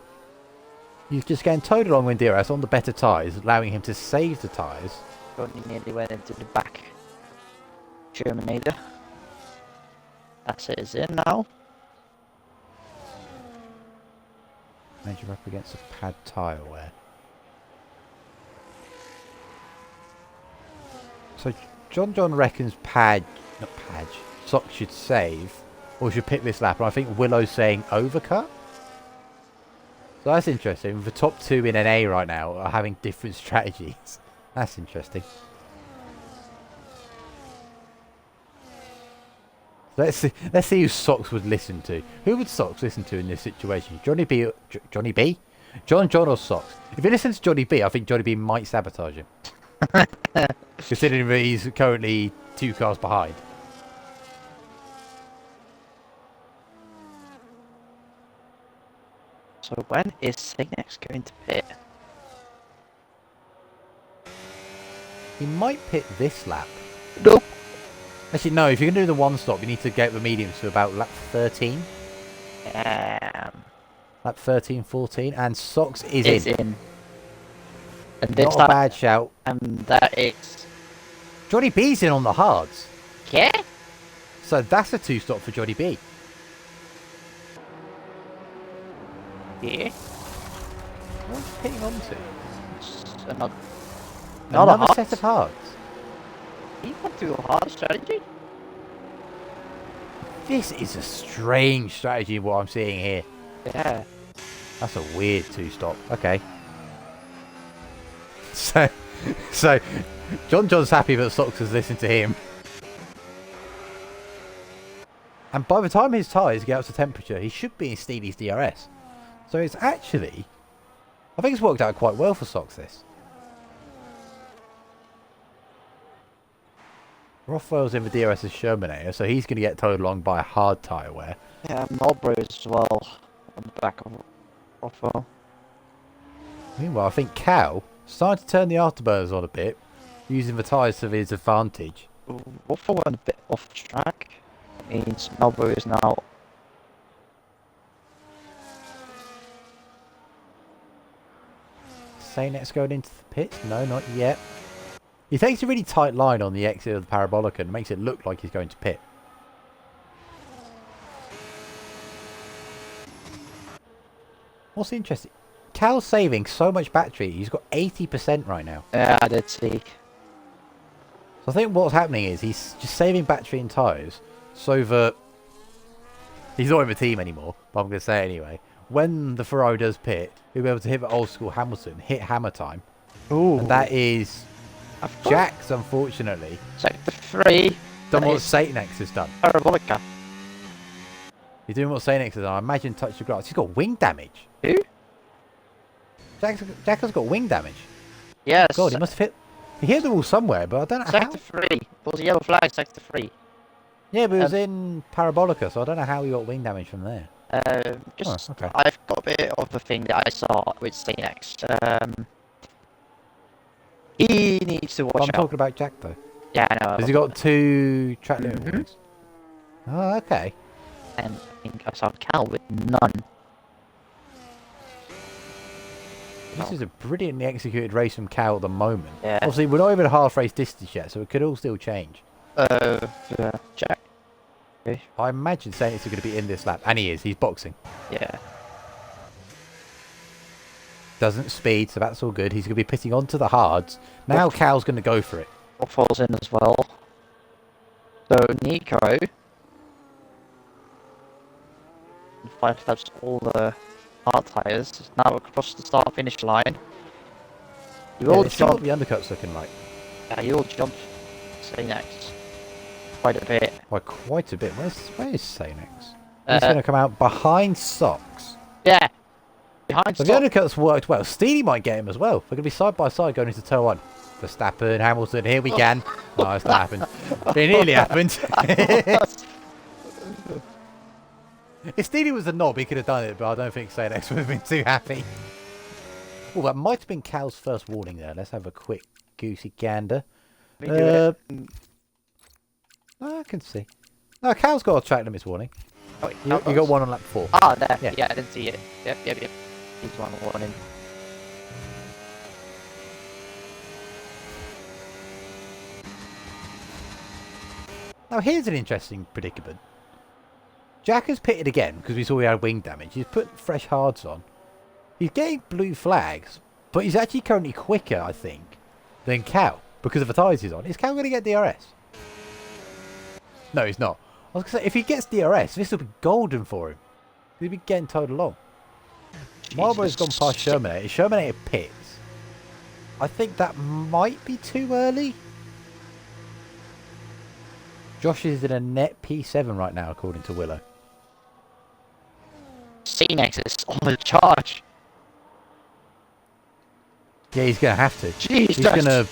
[SPEAKER 1] He's just getting towed along with DRS on the better tyres, allowing him to save the tyres.
[SPEAKER 2] Only nearly went into the back Germinator. That's it, is in now.
[SPEAKER 1] Major up against a pad tyre wear. So John reckons Socks should save, or should pick this lap, and I think Willow's saying overcut. So that's interesting. The top 2 in NA right now are having different strategies. That's interesting. Let's see who Socks would listen to. Who would Socks listen to in this situation? Johnny B? John or Socks? If he listens to Johnny B, I think Johnny B might sabotage him. Considering that he's currently 2 cars behind.
[SPEAKER 2] So when is Sanex going to pit?
[SPEAKER 1] He might pit this lap.
[SPEAKER 2] Nope.
[SPEAKER 1] Actually, no. If you're going to do the one-stop, you need to get the mediums to about lap 13. Lap 13, 14. And Socks is in.
[SPEAKER 2] And this
[SPEAKER 1] Not a bad shout.
[SPEAKER 2] And that is...
[SPEAKER 1] Johnny B's in on the hards.
[SPEAKER 2] Yeah?
[SPEAKER 1] So that's a 2-stop for Johnny B.
[SPEAKER 2] Yeah.
[SPEAKER 1] What's he hitting onto?
[SPEAKER 2] Another
[SPEAKER 1] Another
[SPEAKER 2] heart?
[SPEAKER 1] set of hearts.
[SPEAKER 2] He went to a hard strategy?
[SPEAKER 1] This is a strange strategy, what I'm seeing here.
[SPEAKER 2] Yeah.
[SPEAKER 1] That's a weird two-stop. Okay. So John's happy that Socks has listened to him. And by the time his tyres get up to temperature, he should be in Steely's DRS. So it's actually... I think it's worked out quite well for Socks, this. Rothwell's in the DRS as Shermanator, so he's going to get towed along by a hard tyre wear.
[SPEAKER 2] Yeah, Marlboro as well on the back of Rothwell.
[SPEAKER 1] Meanwhile, I think Cal starting to turn the afterburners on a bit, using the tyres to his advantage.
[SPEAKER 2] Rothwell went a bit off track. That means Marlboro is now...
[SPEAKER 1] Sanex going into the pits? No, not yet. He takes a really tight line on the exit of the Parabolica and makes it look like he's going to pit. What's interesting? Cal's saving so much battery. He's got 80% right now.
[SPEAKER 2] Yeah, I did see.
[SPEAKER 1] So I think what's happening is he's just saving battery and tyres so that he's not in the team anymore, but I'm going to say it anyway. When the Ferrari does pit, he'll be able to hit the old school Hamilton, hit hammer time.
[SPEAKER 2] Ooh.
[SPEAKER 1] And that is Jack's, unfortunately.
[SPEAKER 2] Sector 3.
[SPEAKER 1] Done what Satanex has done.
[SPEAKER 2] Parabolica.
[SPEAKER 1] He's doing what Satanex has done. I imagine touch the grass. He's got wing damage.
[SPEAKER 2] Who?
[SPEAKER 1] Jack has got wing damage.
[SPEAKER 2] Yes.
[SPEAKER 1] God, he must have hit... He hit the wall somewhere, but I don't know
[SPEAKER 2] Sector 3. There was a yellow flag, Sector 3.
[SPEAKER 1] Yeah, but it was in Parabolica, so I don't know how he got wing damage from there.
[SPEAKER 2] Okay. I've got a bit of a thing that I saw with Sanex. He needs to watch
[SPEAKER 1] I'm
[SPEAKER 2] out.
[SPEAKER 1] talking about Jack, though.
[SPEAKER 2] Yeah, I know.
[SPEAKER 1] Has he got 2 track limit warnings? Oh, okay.
[SPEAKER 2] And I think I saw Cal with none.
[SPEAKER 1] This is a brilliantly executed race from Cal at the moment.
[SPEAKER 2] Yeah.
[SPEAKER 1] Obviously, we're not even half race distance yet, so it could all still change.
[SPEAKER 2] Jack. Okay.
[SPEAKER 1] I imagine Saints are going to be in this lap, and he is. He's boxing.
[SPEAKER 2] Yeah.
[SPEAKER 1] Doesn't speed, so that's all good. He's going to be pitting onto the hards. Now Cal's going to go for it.
[SPEAKER 2] What falls in as well. So Nico 5 steps all the hard tyres. Now across the start finish line. You will
[SPEAKER 1] See what
[SPEAKER 2] jump.
[SPEAKER 1] the undercut's looking like.
[SPEAKER 2] Yeah, you will jump. Say next. Quite a bit.
[SPEAKER 1] By quite a bit. Where is Sanex? He's going to come out behind Socks.
[SPEAKER 2] Yeah. Behind
[SPEAKER 1] So
[SPEAKER 2] stop.
[SPEAKER 1] the undercut's worked well. Steely might get him as well. They're going to be side by side going into turn 1. Verstappen, Hamilton, here we can. No, it's not happened. It nearly happened. If Steely was a knob, he could have done it, but I don't think Sanex would have been too happy. Oh, that might have been Cal's first warning there. Let's have a quick goosey gander. I can see. No, Cal's got a track limits warning.
[SPEAKER 2] Oh, wait,
[SPEAKER 1] You got one on lap 4.
[SPEAKER 2] Ah, there.
[SPEAKER 1] Yeah.
[SPEAKER 2] Yeah, I didn't see it. Yep. He's one warning.
[SPEAKER 1] Now, here's an interesting predicament. Jack has pitted again because we saw he had wing damage. He's put fresh hards on. He's getting blue flags, but he's actually currently quicker, I think, than Cal because of the tyres he's on. Is Cal going to get DRS? No, he's not. I was going to say, if he gets DRS, this will be golden for him. He'll be getting towed along. Marlboro's gone past Shermanator. Shermanator pits. I think that might be too early. Josh is in a net P7 right now, according to Willow.
[SPEAKER 2] C-Nex is on the charge.
[SPEAKER 1] Yeah, he's going to have to.
[SPEAKER 2] Jesus.
[SPEAKER 1] He's going to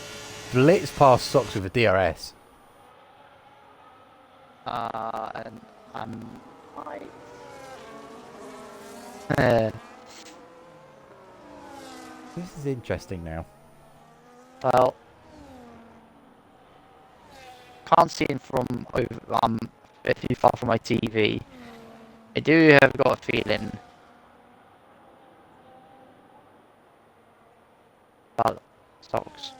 [SPEAKER 1] blitz past Socks with a DRS.
[SPEAKER 2] And
[SPEAKER 1] This is interesting now.
[SPEAKER 2] well, can't see him from over. A few far from my TV. I do have got a feeling about Stocks.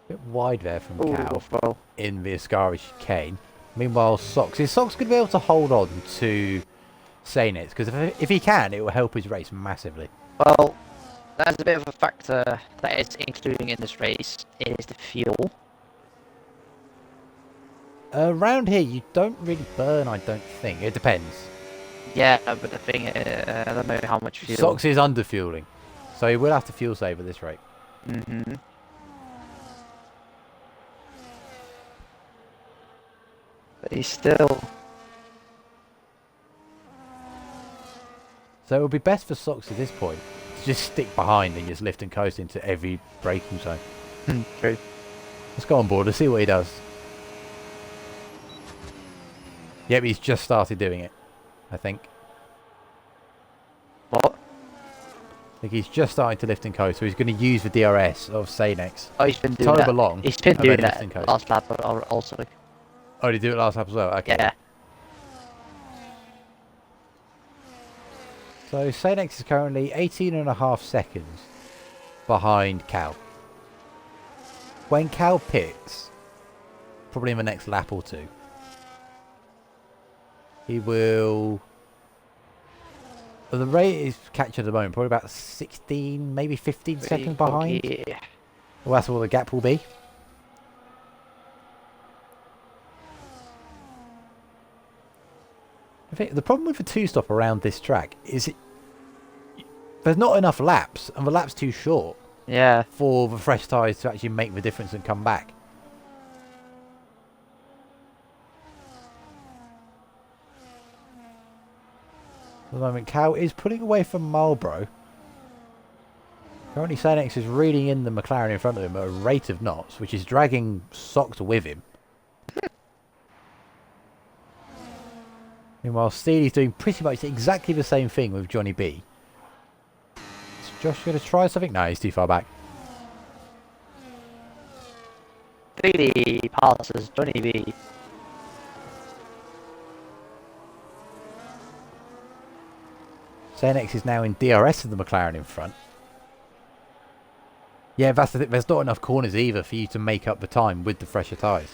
[SPEAKER 1] Bit wide there from
[SPEAKER 2] Ooh,
[SPEAKER 1] Cal
[SPEAKER 2] well,
[SPEAKER 1] in the Ascari chicane. Meanwhile, Socks. Is Socks going to be able to hold on to Sainz, because if he can, it will help his race massively.
[SPEAKER 2] Well, there's a bit of a factor that is including in this race. It is the fuel.
[SPEAKER 1] Around here, you don't really burn, I don't think. It depends.
[SPEAKER 2] Yeah, but the thing is, I don't know how much fuel.
[SPEAKER 1] Sox is under fueling, so he will have to fuel save at this rate.
[SPEAKER 2] Mm-hmm. But he's still.
[SPEAKER 1] So it would be best for Sox at this point to just stick behind and just lift and coast into every braking zone.
[SPEAKER 2] True.
[SPEAKER 1] Let's go on board. Let's see what he does. Yep, he's just started doing it, I think.
[SPEAKER 2] What?
[SPEAKER 1] I think he's just starting to lift and coast, so he's going to use the DRS of Sanex.
[SPEAKER 2] Oh, he's been doing that.
[SPEAKER 1] Long,
[SPEAKER 2] He's been doing that
[SPEAKER 1] lift and coast.
[SPEAKER 2] last lap also.
[SPEAKER 1] Oh, did he do it last lap as well? Okay.
[SPEAKER 2] Yeah.
[SPEAKER 1] So Sanex is currently 18.5 seconds behind Cal. When Cal pits, probably in the next lap or two, he will... Well, the rate is catch at the moment, probably about 16, maybe 15 seconds behind.
[SPEAKER 2] Yeah.
[SPEAKER 1] Well, that's what the gap will be. I think the problem with the two-stop around this track is there's not enough laps, and the lap's too short.
[SPEAKER 2] Yeah.
[SPEAKER 1] For the fresh tyres to actually make the difference and come back. At the moment, Cal is pulling away from Marlboro. Currently, Sanex is reading in the McLaren in front of him at a rate of knots, which is dragging Sox with him. Meanwhile, Steely's doing pretty much exactly the same thing with Johnny B. Is Josh going to try something? No, he's too far back.
[SPEAKER 2] Steely passes Johnny B.
[SPEAKER 1] Sanex is now in DRS of the McLaren in front. Yeah, that's the thing. There's not enough corners either for you to make up the time with the fresher tyres.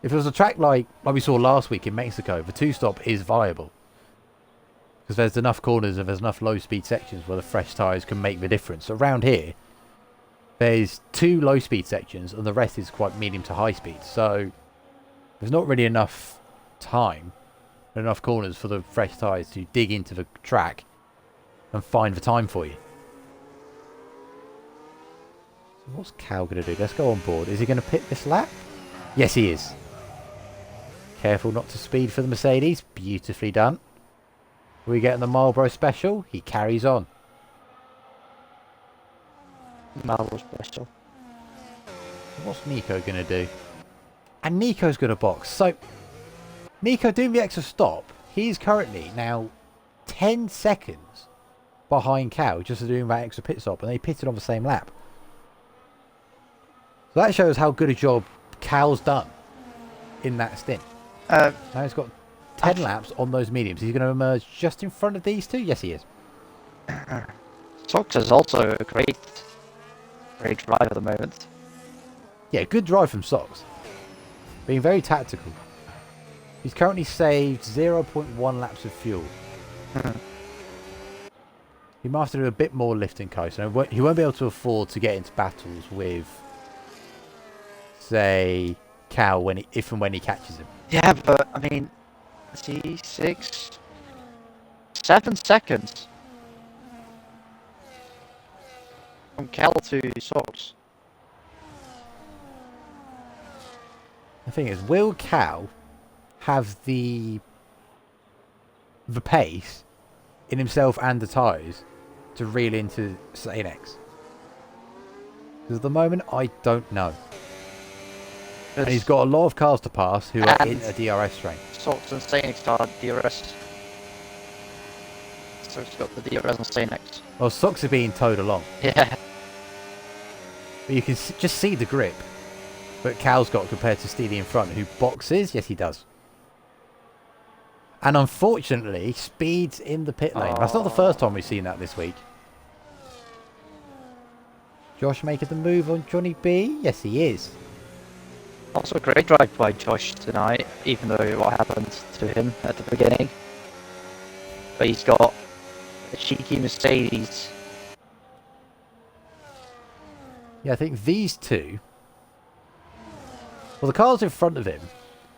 [SPEAKER 1] If it was a track like we saw last week in Mexico, the two-stop is viable. Because there's enough corners and there's enough low-speed sections where the fresh tyres can make the difference. Around here, there's 2 low-speed sections and the rest is quite medium to high speed. So there's not really enough time and enough corners for the fresh tyres to dig into the track and find the time for you. So what's Cal going to do? Let's go on board. Is he going to pit this lap? Yes, he is. Careful not to speed for the Mercedes. Beautifully done. We get in the Marlboro special. He carries on.
[SPEAKER 2] Marlboro special.
[SPEAKER 1] What's Nico going to do? And Nico's going to box. So, Nico doing the extra stop. He's currently now 10 seconds behind Cal just doing that extra pit stop. And they pitted on the same lap. So that shows how good a job Cal's done in that stint. Now he's got 10 laps on those mediums. He's going to emerge just in front of these two? Yes, he is.
[SPEAKER 2] Sox is also a great drive at the moment.
[SPEAKER 1] Yeah, good drive from Sox. Being very tactical. He's currently saved 0.1 laps of fuel. He might have to do a bit more lift and coast. And he won't be able to afford to get into battles with, say, Cal if and when he catches him.
[SPEAKER 2] Yeah, but I mean, let's see, 7 seconds from Cal to Sox.
[SPEAKER 1] The thing is, will Cal have the pace in himself and the tyres to reel into Sanex? Because at the moment, I don't know. And he's got a lot of cars to pass who are in a DRS train.
[SPEAKER 2] Sox and Sanex are DRS. Sox got the DRS on Sanex.
[SPEAKER 1] Well, Sox are being towed along.
[SPEAKER 2] Yeah.
[SPEAKER 1] But you can just see the grip that Cal's got compared to Steely in front, who boxes. Yes, he does. And unfortunately, speeds in the pit lane. That's not the first time we've seen that this week. Josh making the move on Johnny B. Yes, he is.
[SPEAKER 2] Also a great drive by Josh tonight, even though what happened to him at the beginning. But he's got a cheeky Mercedes.
[SPEAKER 1] Yeah, I think these two... Well, the cars in front of him.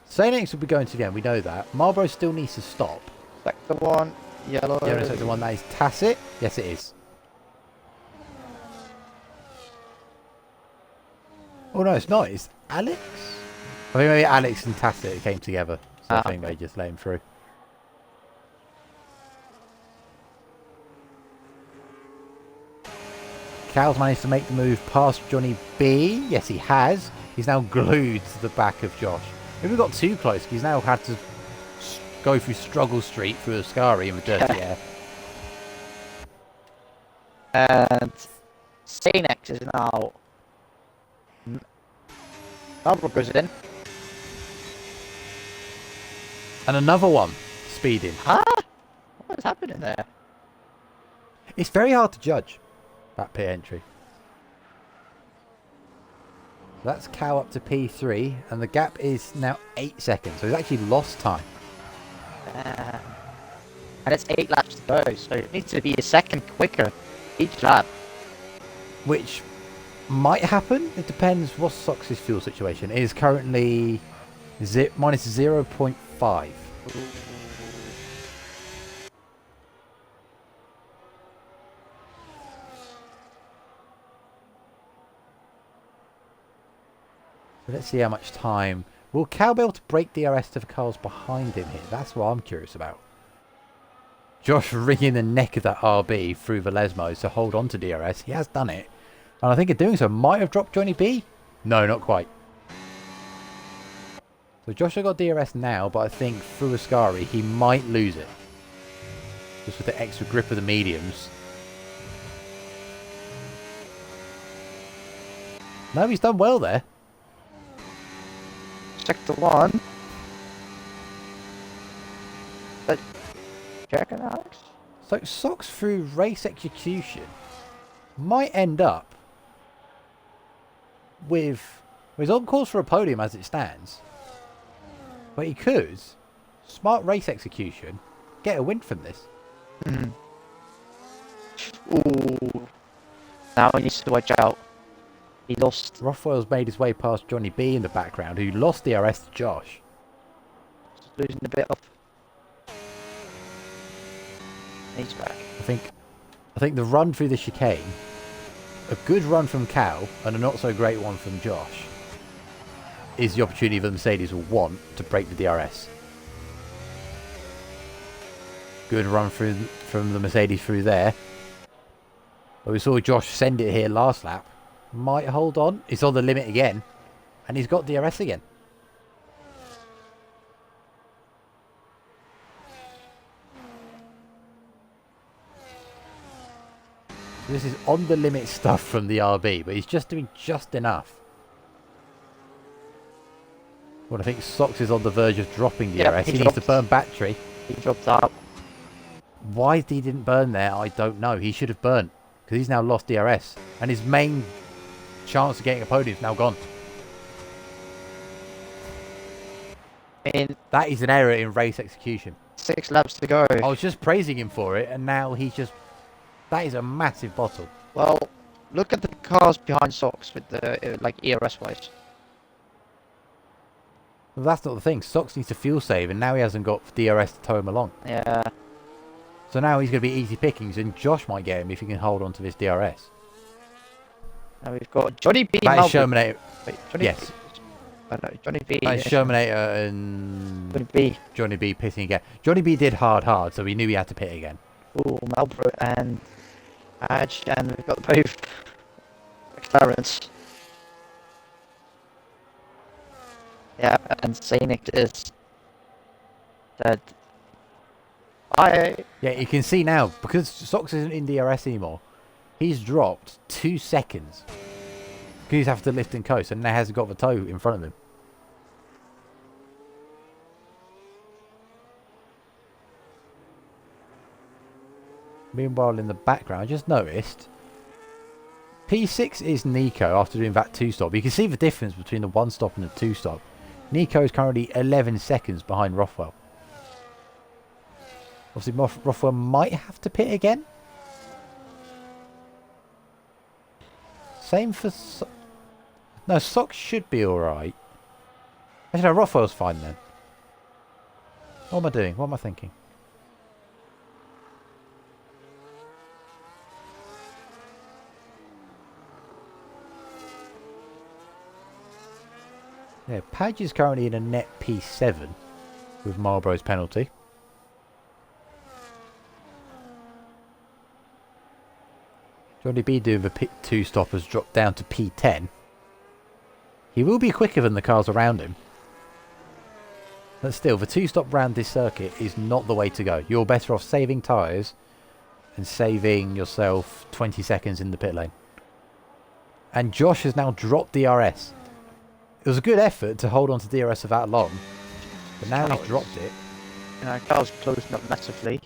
[SPEAKER 1] Sanex will be going to the end, we know that. Marlboro still needs to stop.
[SPEAKER 2] Sector 1, yellow.
[SPEAKER 1] Yeah, so the one that is Tacit. Yes, it is. Oh, no, it's not. It's Alex? I think maybe Alex and Tacit came together. So I think they just let him through. Cal's managed to make the move past Johnny B. Yes, he has. He's now glued to the back of Josh. Maybe we got too close. He's now had to go through Struggle Street through Ascari in the dirty air.
[SPEAKER 2] And Sanex is now... Marlboro goes in.
[SPEAKER 1] And another one speeding.
[SPEAKER 2] Huh? What is happening there?
[SPEAKER 1] It's very hard to judge that pit entry. That's Cal up to P3, and the gap is now 8 seconds, so he's actually lost time.
[SPEAKER 2] And it's 8 laps to go, so it needs to be a second quicker each lap.
[SPEAKER 1] Which might happen. It depends what Sox's fuel situation. It is currently minus 0.5. So let's see how much time. Will Cal be able to break DRS to the cars behind him here? That's what I'm curious about. Josh wringing the neck of that RB through the Lesmos to hold on to DRS. He has done it. And I think in doing so might have dropped Johnny B. No, not quite. So Josh has got DRS now, but I think through Ascari he might lose it. Just with the extra grip of the mediums. No, he's done well there.
[SPEAKER 2] Sector 1. But checking Alex.
[SPEAKER 1] So Sox through race execution might end up with... Well, he's on course for a podium as it stands. But he could, smart race execution, get a win from this.
[SPEAKER 2] Ooh. Now he needs to watch out. He lost.
[SPEAKER 1] Rothwell's made his way past Johnny B in the background, who lost DRS to Josh.
[SPEAKER 2] Just losing a bit of. He's back.
[SPEAKER 1] I think the run through the chicane, a good run from Cal and a not so great one from Josh, is the opportunity that Mercedes will want to break the DRS. Good run from the Mercedes through there. But we saw Josh send it here last lap. Might hold on. It's on the limit again. And he's got DRS again. This is on the limit stuff from the RB, but he's just doing just enough. Well, I think Sox is on the verge of dropping DRS. He needs to burn battery.
[SPEAKER 2] He dropped out.
[SPEAKER 1] Why he didn't burn there, I don't know. He should have burnt, because he's now lost DRS. And his main chance of getting a podium is now gone. That is an error in race execution.
[SPEAKER 2] 6 laps to go.
[SPEAKER 1] I was just praising him for it, and now he's just... That is a massive bottle.
[SPEAKER 2] Well, look at the cars behind Sox with the like ERS wise.
[SPEAKER 1] Well, that's not the thing. Sox needs to fuel save, and now he hasn't got DRS to tow him along.
[SPEAKER 2] Yeah.
[SPEAKER 1] So now he's going to be easy pickings, and Josh might get him if he can hold on to this DRS.
[SPEAKER 2] Now we've got Johnny B.
[SPEAKER 1] That is Shermanator.
[SPEAKER 2] Wait, Johnny
[SPEAKER 1] Yes.
[SPEAKER 2] Johnny B.
[SPEAKER 1] That is Shermanator and
[SPEAKER 2] Johnny B.
[SPEAKER 1] Johnny B pitting again. Johnny B did hard, so we knew he had to pit again.
[SPEAKER 2] Ooh, Marlboro and Padge, and we've got both McLarens. Yeah, and Scenic is dead.
[SPEAKER 1] Yeah, you can see now, because Sox isn't in DRS anymore, he's dropped 2 seconds. Because he's having to lift and coast, and now hasn't got the toe in front of him. Meanwhile, in the background, I just noticed P6 is Nico after doing that 2-stop. You can see the difference between the 1-stop and the 2-stop. Nico is currently 11 seconds behind Rothwell. Obviously, Rothwell might have to pit again. Same for... No, Sox should be alright. Actually, no, Rothwell's fine then. What am I doing? What am I thinking? Yeah, Padge is currently in a net P7 with Marlborough's penalty. Johnny B doing the pit 2-stop has dropped down to P10. He will be quicker than the cars around him. But still, the 2-stop round this circuit is not the way to go. You're better off saving tyres and saving yourself 20 seconds in the pit lane. And Josh has now dropped DRS. It was a good effort to hold on to DRS for that long, but now he's dropped it.
[SPEAKER 2] Carl's closing up massively.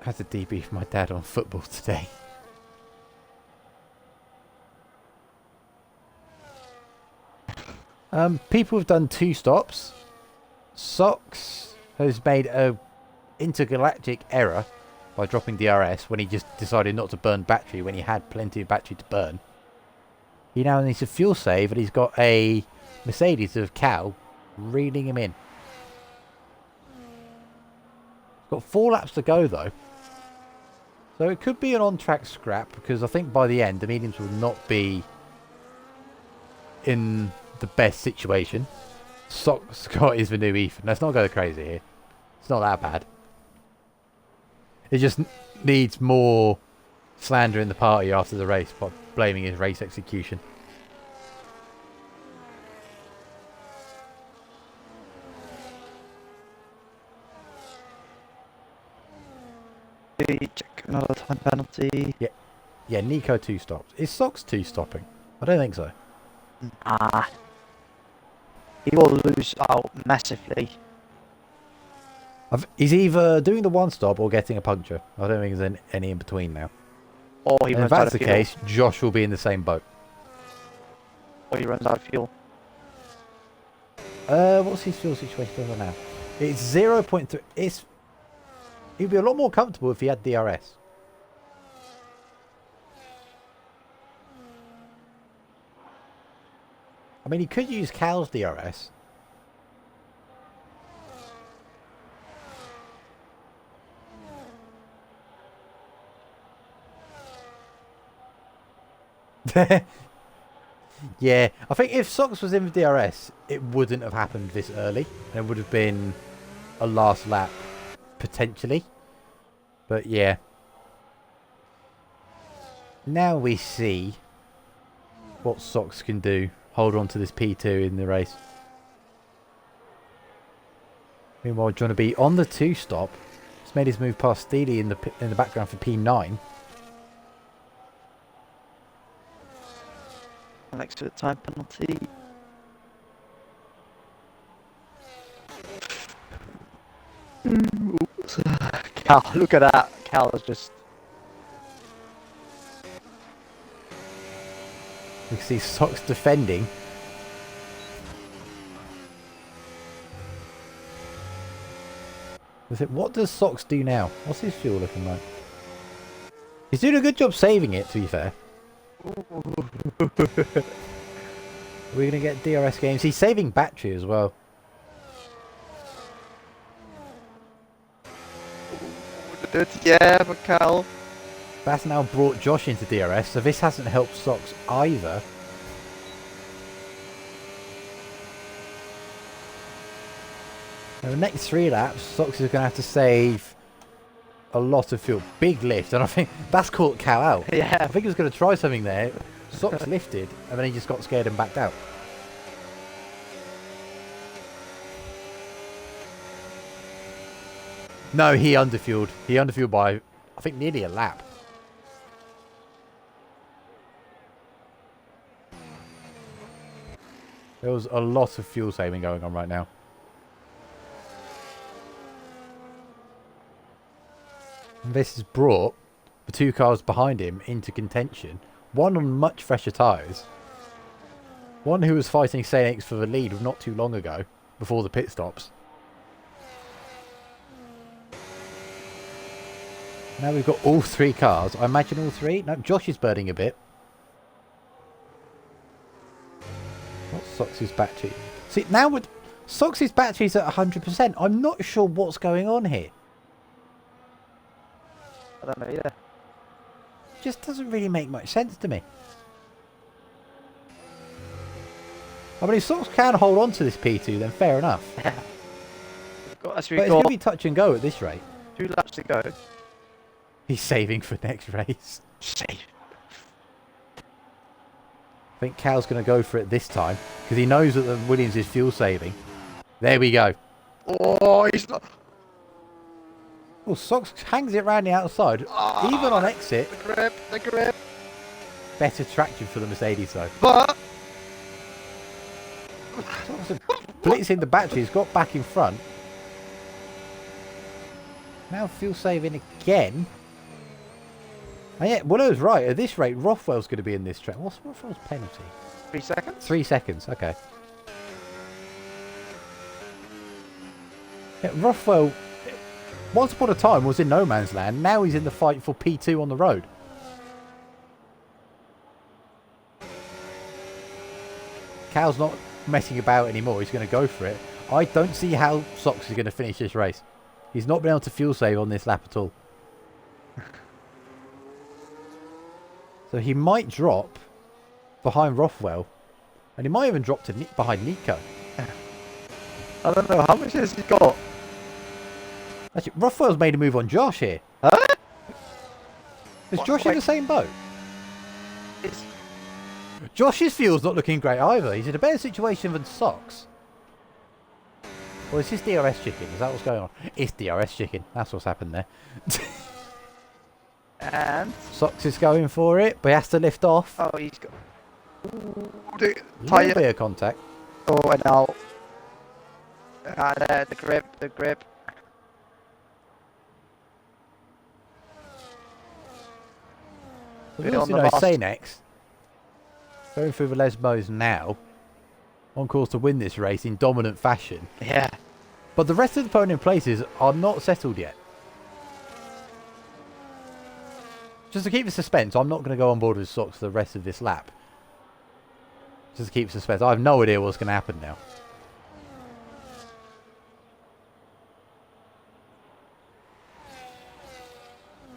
[SPEAKER 1] I had to debrief my dad on football today. People have done 2 stops. Sox has made a intergalactic error by dropping DRS when he just decided not to burn battery when he had plenty of battery to burn. He now needs a fuel save and he's got a Mercedes of Cal reeling him in. Got 4 laps to go though. So it could be an on-track scrap because I think by the end the mediums will not be in the best situation. Scott is the new Ethan. Let's not go crazy here. It's not that bad. It just needs more slander in the party after the race by blaming his race execution.
[SPEAKER 2] Check another time penalty.
[SPEAKER 1] Yeah, Nico 2 stops. Is Sox 2 stopping? I don't think so.
[SPEAKER 2] He will lose out massively.
[SPEAKER 1] He's either doing the 1 stop or getting a puncture. I don't think there's any in between now.
[SPEAKER 2] Or he
[SPEAKER 1] And
[SPEAKER 2] runs
[SPEAKER 1] if
[SPEAKER 2] out
[SPEAKER 1] that's
[SPEAKER 2] of
[SPEAKER 1] the
[SPEAKER 2] fuel.
[SPEAKER 1] case, Josh will be in the same boat.
[SPEAKER 2] Or he runs out of fuel.
[SPEAKER 1] What's his fuel situation over now? It's 0.3. He'd be a lot more comfortable if he had DRS. I mean, he could use Cal's DRS. Yeah, I think if Sox was in with DRS, it wouldn't have happened this early. And it would have been a last lap, potentially. But yeah. Now we see what Sox can do. Hold on to this P2 in the race. Meanwhile, Johnny B on the 2 stop. He's made his move past Steely in the background for P9.
[SPEAKER 2] Next to a time penalty. Cal, look at that. Cal is just...
[SPEAKER 1] You can see Sox defending. What does Sox do now? What's his fuel looking like? He's doing a good job saving it, to be fair. We're going to get DRS games. He's saving battery as well.
[SPEAKER 2] Yeah, but Cal...
[SPEAKER 1] That's now brought Josh into DRS, so this hasn't helped Sox either. Now the next 3 laps, Sox is going to have to save a lot of fuel. Big lift, and I think that's caught Cal out.
[SPEAKER 2] Yeah.
[SPEAKER 1] I think he was going to try something there. Sox lifted, and then he just got scared and backed out. No, he underfueled. He underfueled by, I think, nearly a lap. There was a lot of fuel saving going on right now. And this has brought the two cars behind him into contention. One on much fresher tyres. One who was fighting Sainx for the lead not too long ago, before the pit stops. Now we've got all three cars. I imagine all three. No, Josh is burning a bit. What's Sox's battery? See, now with Sox's battery's at 100%. I'm not sure what's going on here.
[SPEAKER 2] I don't know either.
[SPEAKER 1] Just doesn't really make much sense to me. I mean, if Sox can hold on to this P2, then fair enough.
[SPEAKER 2] But it's
[SPEAKER 1] going to be touch and go at this rate.
[SPEAKER 2] 2 laps to go.
[SPEAKER 1] He's saving for next race.
[SPEAKER 2] Save.
[SPEAKER 1] I think Cal's going to go for it this time because he knows that the Williams is fuel saving. There we go.
[SPEAKER 2] Oh, he's not.
[SPEAKER 1] Well, Sox hangs it around the outside, even on exit.
[SPEAKER 2] The grip.
[SPEAKER 1] Better traction for the Mercedes though.
[SPEAKER 2] But
[SPEAKER 1] Sox are blitzing the battery. He's got back in front. Now fuel saving again. And yeah, well, I was right. At this rate, Rothwell's going to be in this track. What's Rothwell's penalty?
[SPEAKER 2] 3 seconds?
[SPEAKER 1] 3 seconds, okay. Yeah, Rothwell, once upon a time, was in no man's land. Now he's in the fight for P2 on the road. Cal's not messing about anymore. He's going to go for it. I don't see how Sox is going to finish this race. He's not been able to fuel save on this lap at all. So he might drop behind Rothwell. And he might even drop to behind Nico.
[SPEAKER 2] I don't know. How much has he got?
[SPEAKER 1] Actually, Rothwell's made a move on Josh here.
[SPEAKER 2] Huh?
[SPEAKER 1] Is Josh in the same boat?
[SPEAKER 2] It's...
[SPEAKER 1] Josh's fuel's not looking great either. He's in a better situation than Sox. Or is this DRS chicken? Is that what's going on? It's DRS chicken. That's what's happened there.
[SPEAKER 2] And
[SPEAKER 1] Sox is going for it, but he has to lift off.
[SPEAKER 2] oh, he's got
[SPEAKER 1] A little bit of contact.
[SPEAKER 2] Oh, and now the grip.
[SPEAKER 1] We also know Sainx going through the Lesbos now, on course to win this race in dominant fashion.
[SPEAKER 2] Yeah.
[SPEAKER 1] But the rest of the podium places are not settled yet. Just to keep the suspense, I'm not going to go on board with Sox for the rest of this lap. Just to keep suspense. I have no idea what's going to happen now.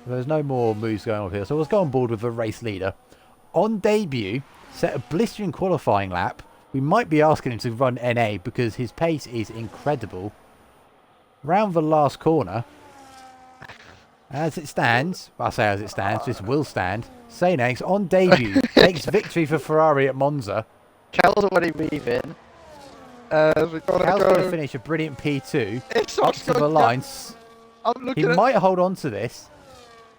[SPEAKER 1] There's no more moves going on here. So let's go on board with the race leader. On debut, set a blistering qualifying lap. We might be asking him to run NA because his pace is incredible. Round the last corner. As it stands, well, I say as it stands, this will stand. Sainx on debut takes victory for Ferrari at Monza.
[SPEAKER 2] Cal's already weaving.
[SPEAKER 1] Cal's going to finish a brilliant P2 up to the line. He might hold on to this.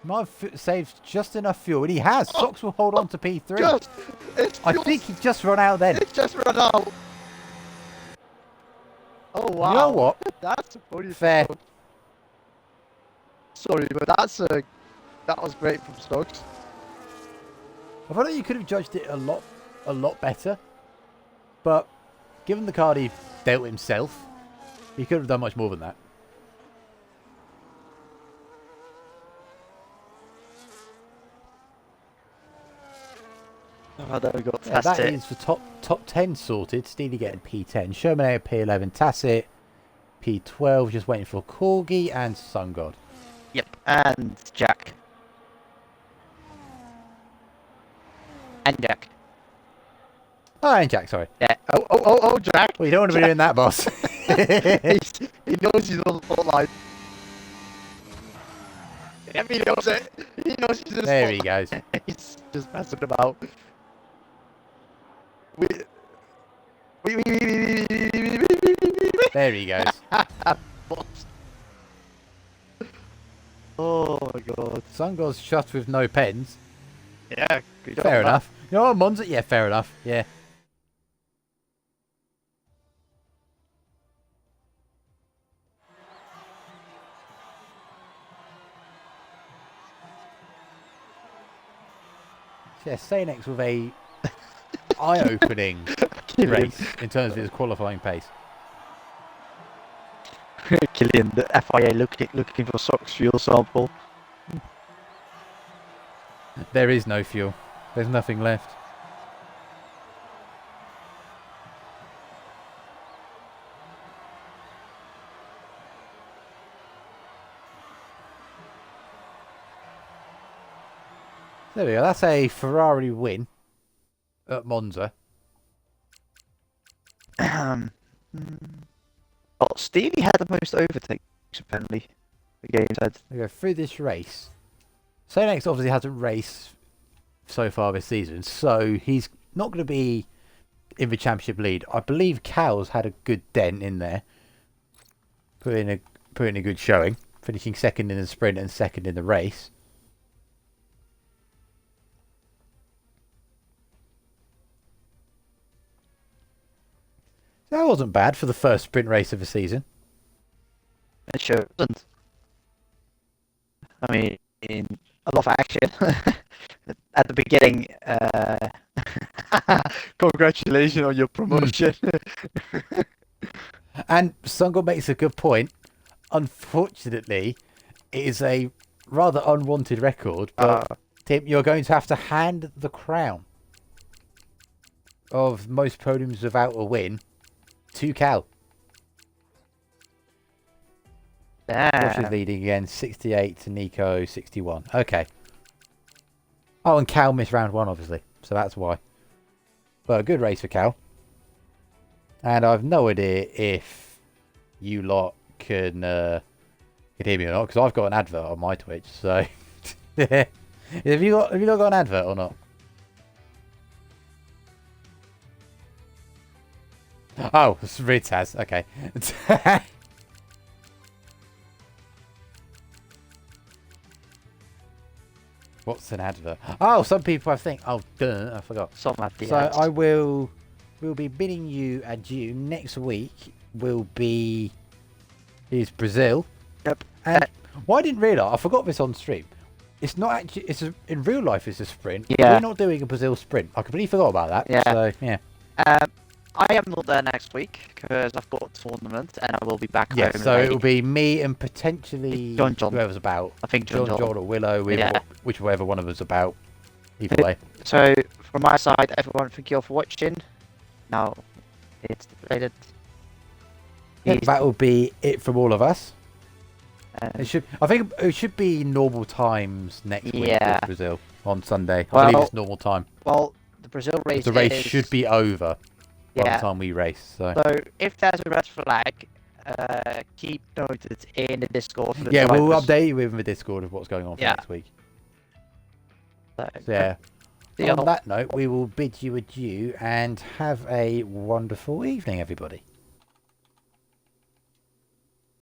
[SPEAKER 1] Might have saved just enough fuel, and he has. Sox will hold on to P3. I think he just run out then.
[SPEAKER 2] It's just run out. Oh wow!
[SPEAKER 1] You know what?
[SPEAKER 2] That's a funny
[SPEAKER 1] Fair.
[SPEAKER 2] thing. Sorry, but that was great from Stokes.
[SPEAKER 1] I thought you could have judged it a lot better. But given the card he dealt himself, he could have done much more than that.
[SPEAKER 2] Oh, there we go.
[SPEAKER 1] Yeah, that is for top 10 sorted. Steely getting P10. Sherman P11. Tacit P12. Just waiting for Corgi and Sun God.
[SPEAKER 2] Yep, and Jack. And Jack.
[SPEAKER 1] Oh, and Jack, sorry.
[SPEAKER 2] Yeah. Oh, Jack.
[SPEAKER 1] Well, you don't want to be doing that, boss.
[SPEAKER 2] He knows he's on the spotlight. Yeah, he knows it. He knows he's in the
[SPEAKER 1] There he
[SPEAKER 2] spotlight.
[SPEAKER 1] goes.
[SPEAKER 2] He's just messing about.
[SPEAKER 1] There he goes.
[SPEAKER 2] Oh my god.
[SPEAKER 1] Sun God's shut with no pens.
[SPEAKER 2] Yeah, good job.
[SPEAKER 1] Fair enough. You know what, Monza? Yeah, fair enough. Yeah. Yeah, Sanex with a eye-opening race in terms of his qualifying pace.
[SPEAKER 2] Killian, the FIA looking for SOX fuel sample.
[SPEAKER 1] There is no fuel. There's nothing left. There we go. That's a Ferrari win at Monza.
[SPEAKER 2] Well, Stevie had the most overtakes, apparently. The game said.
[SPEAKER 1] We go through this race. Sonex obviously hasn't raced so far this season, so he's not going to be in the championship lead. I believe Cal's had a good dent in there, put in a good showing, finishing second in the sprint and second in the race. That wasn't bad for the first sprint race of the season.
[SPEAKER 2] It sure wasn't. I mean, a lot of action at the beginning. Congratulations on your promotion.
[SPEAKER 1] And Sungo makes a good point. Unfortunately, it is a rather unwanted record, but Tim, you're going to have to hand the crown of most podiums without a win to Cal. What's his leading again? 68 to Nico, 61. Okay. Oh, and Cal missed round one, obviously. So that's why. But a good race for Cal. And I've no idea if you lot can hear me or not, because I've got an advert on my Twitch. So, have you not got an advert or not? Oh, Ritz has. Okay. What's an advert? Oh, some people I think. Oh, duh, I forgot.
[SPEAKER 2] Some have the
[SPEAKER 1] So
[SPEAKER 2] ads.
[SPEAKER 1] I will be bidding you adieu. Next week will be Brazil.
[SPEAKER 2] Yep.
[SPEAKER 1] And I didn't realise. I forgot this on stream. It's not actually. In real life. It's a sprint.
[SPEAKER 2] Yeah.
[SPEAKER 1] We're not doing a Brazil sprint. I completely forgot about that.
[SPEAKER 2] Yeah.
[SPEAKER 1] So yeah.
[SPEAKER 2] I am not there next week because I've got a tournament and I will be back
[SPEAKER 1] Yeah.
[SPEAKER 2] home.
[SPEAKER 1] So
[SPEAKER 2] late.
[SPEAKER 1] it will be me and potentially
[SPEAKER 2] John.
[SPEAKER 1] whoever's about.
[SPEAKER 2] I think
[SPEAKER 1] John or Willow.
[SPEAKER 2] Yeah.
[SPEAKER 1] Whichever one of us about. Either way.
[SPEAKER 2] So from my side, everyone, thank you all for watching. Now it's deflated.
[SPEAKER 1] That will be it from all of us.
[SPEAKER 2] Um,
[SPEAKER 1] I think it should be normal times next week
[SPEAKER 2] Yeah.
[SPEAKER 1] with Brazil on Sunday. I
[SPEAKER 2] Well-
[SPEAKER 1] believe it's normal time.
[SPEAKER 2] well, the Brazil race.
[SPEAKER 1] The race
[SPEAKER 2] is-
[SPEAKER 1] should be over by the
[SPEAKER 2] Yeah.
[SPEAKER 1] time we race. So
[SPEAKER 2] So if there's a red flag, keep noted in the Discord. For the
[SPEAKER 1] yeah, we'll
[SPEAKER 2] drivers.
[SPEAKER 1] update you in the Discord of what's going on for
[SPEAKER 2] Yeah.
[SPEAKER 1] next week.
[SPEAKER 2] So,
[SPEAKER 1] So yeah.
[SPEAKER 2] see
[SPEAKER 1] On
[SPEAKER 2] y'all.
[SPEAKER 1] that note, we will bid you adieu and have a wonderful evening, everybody.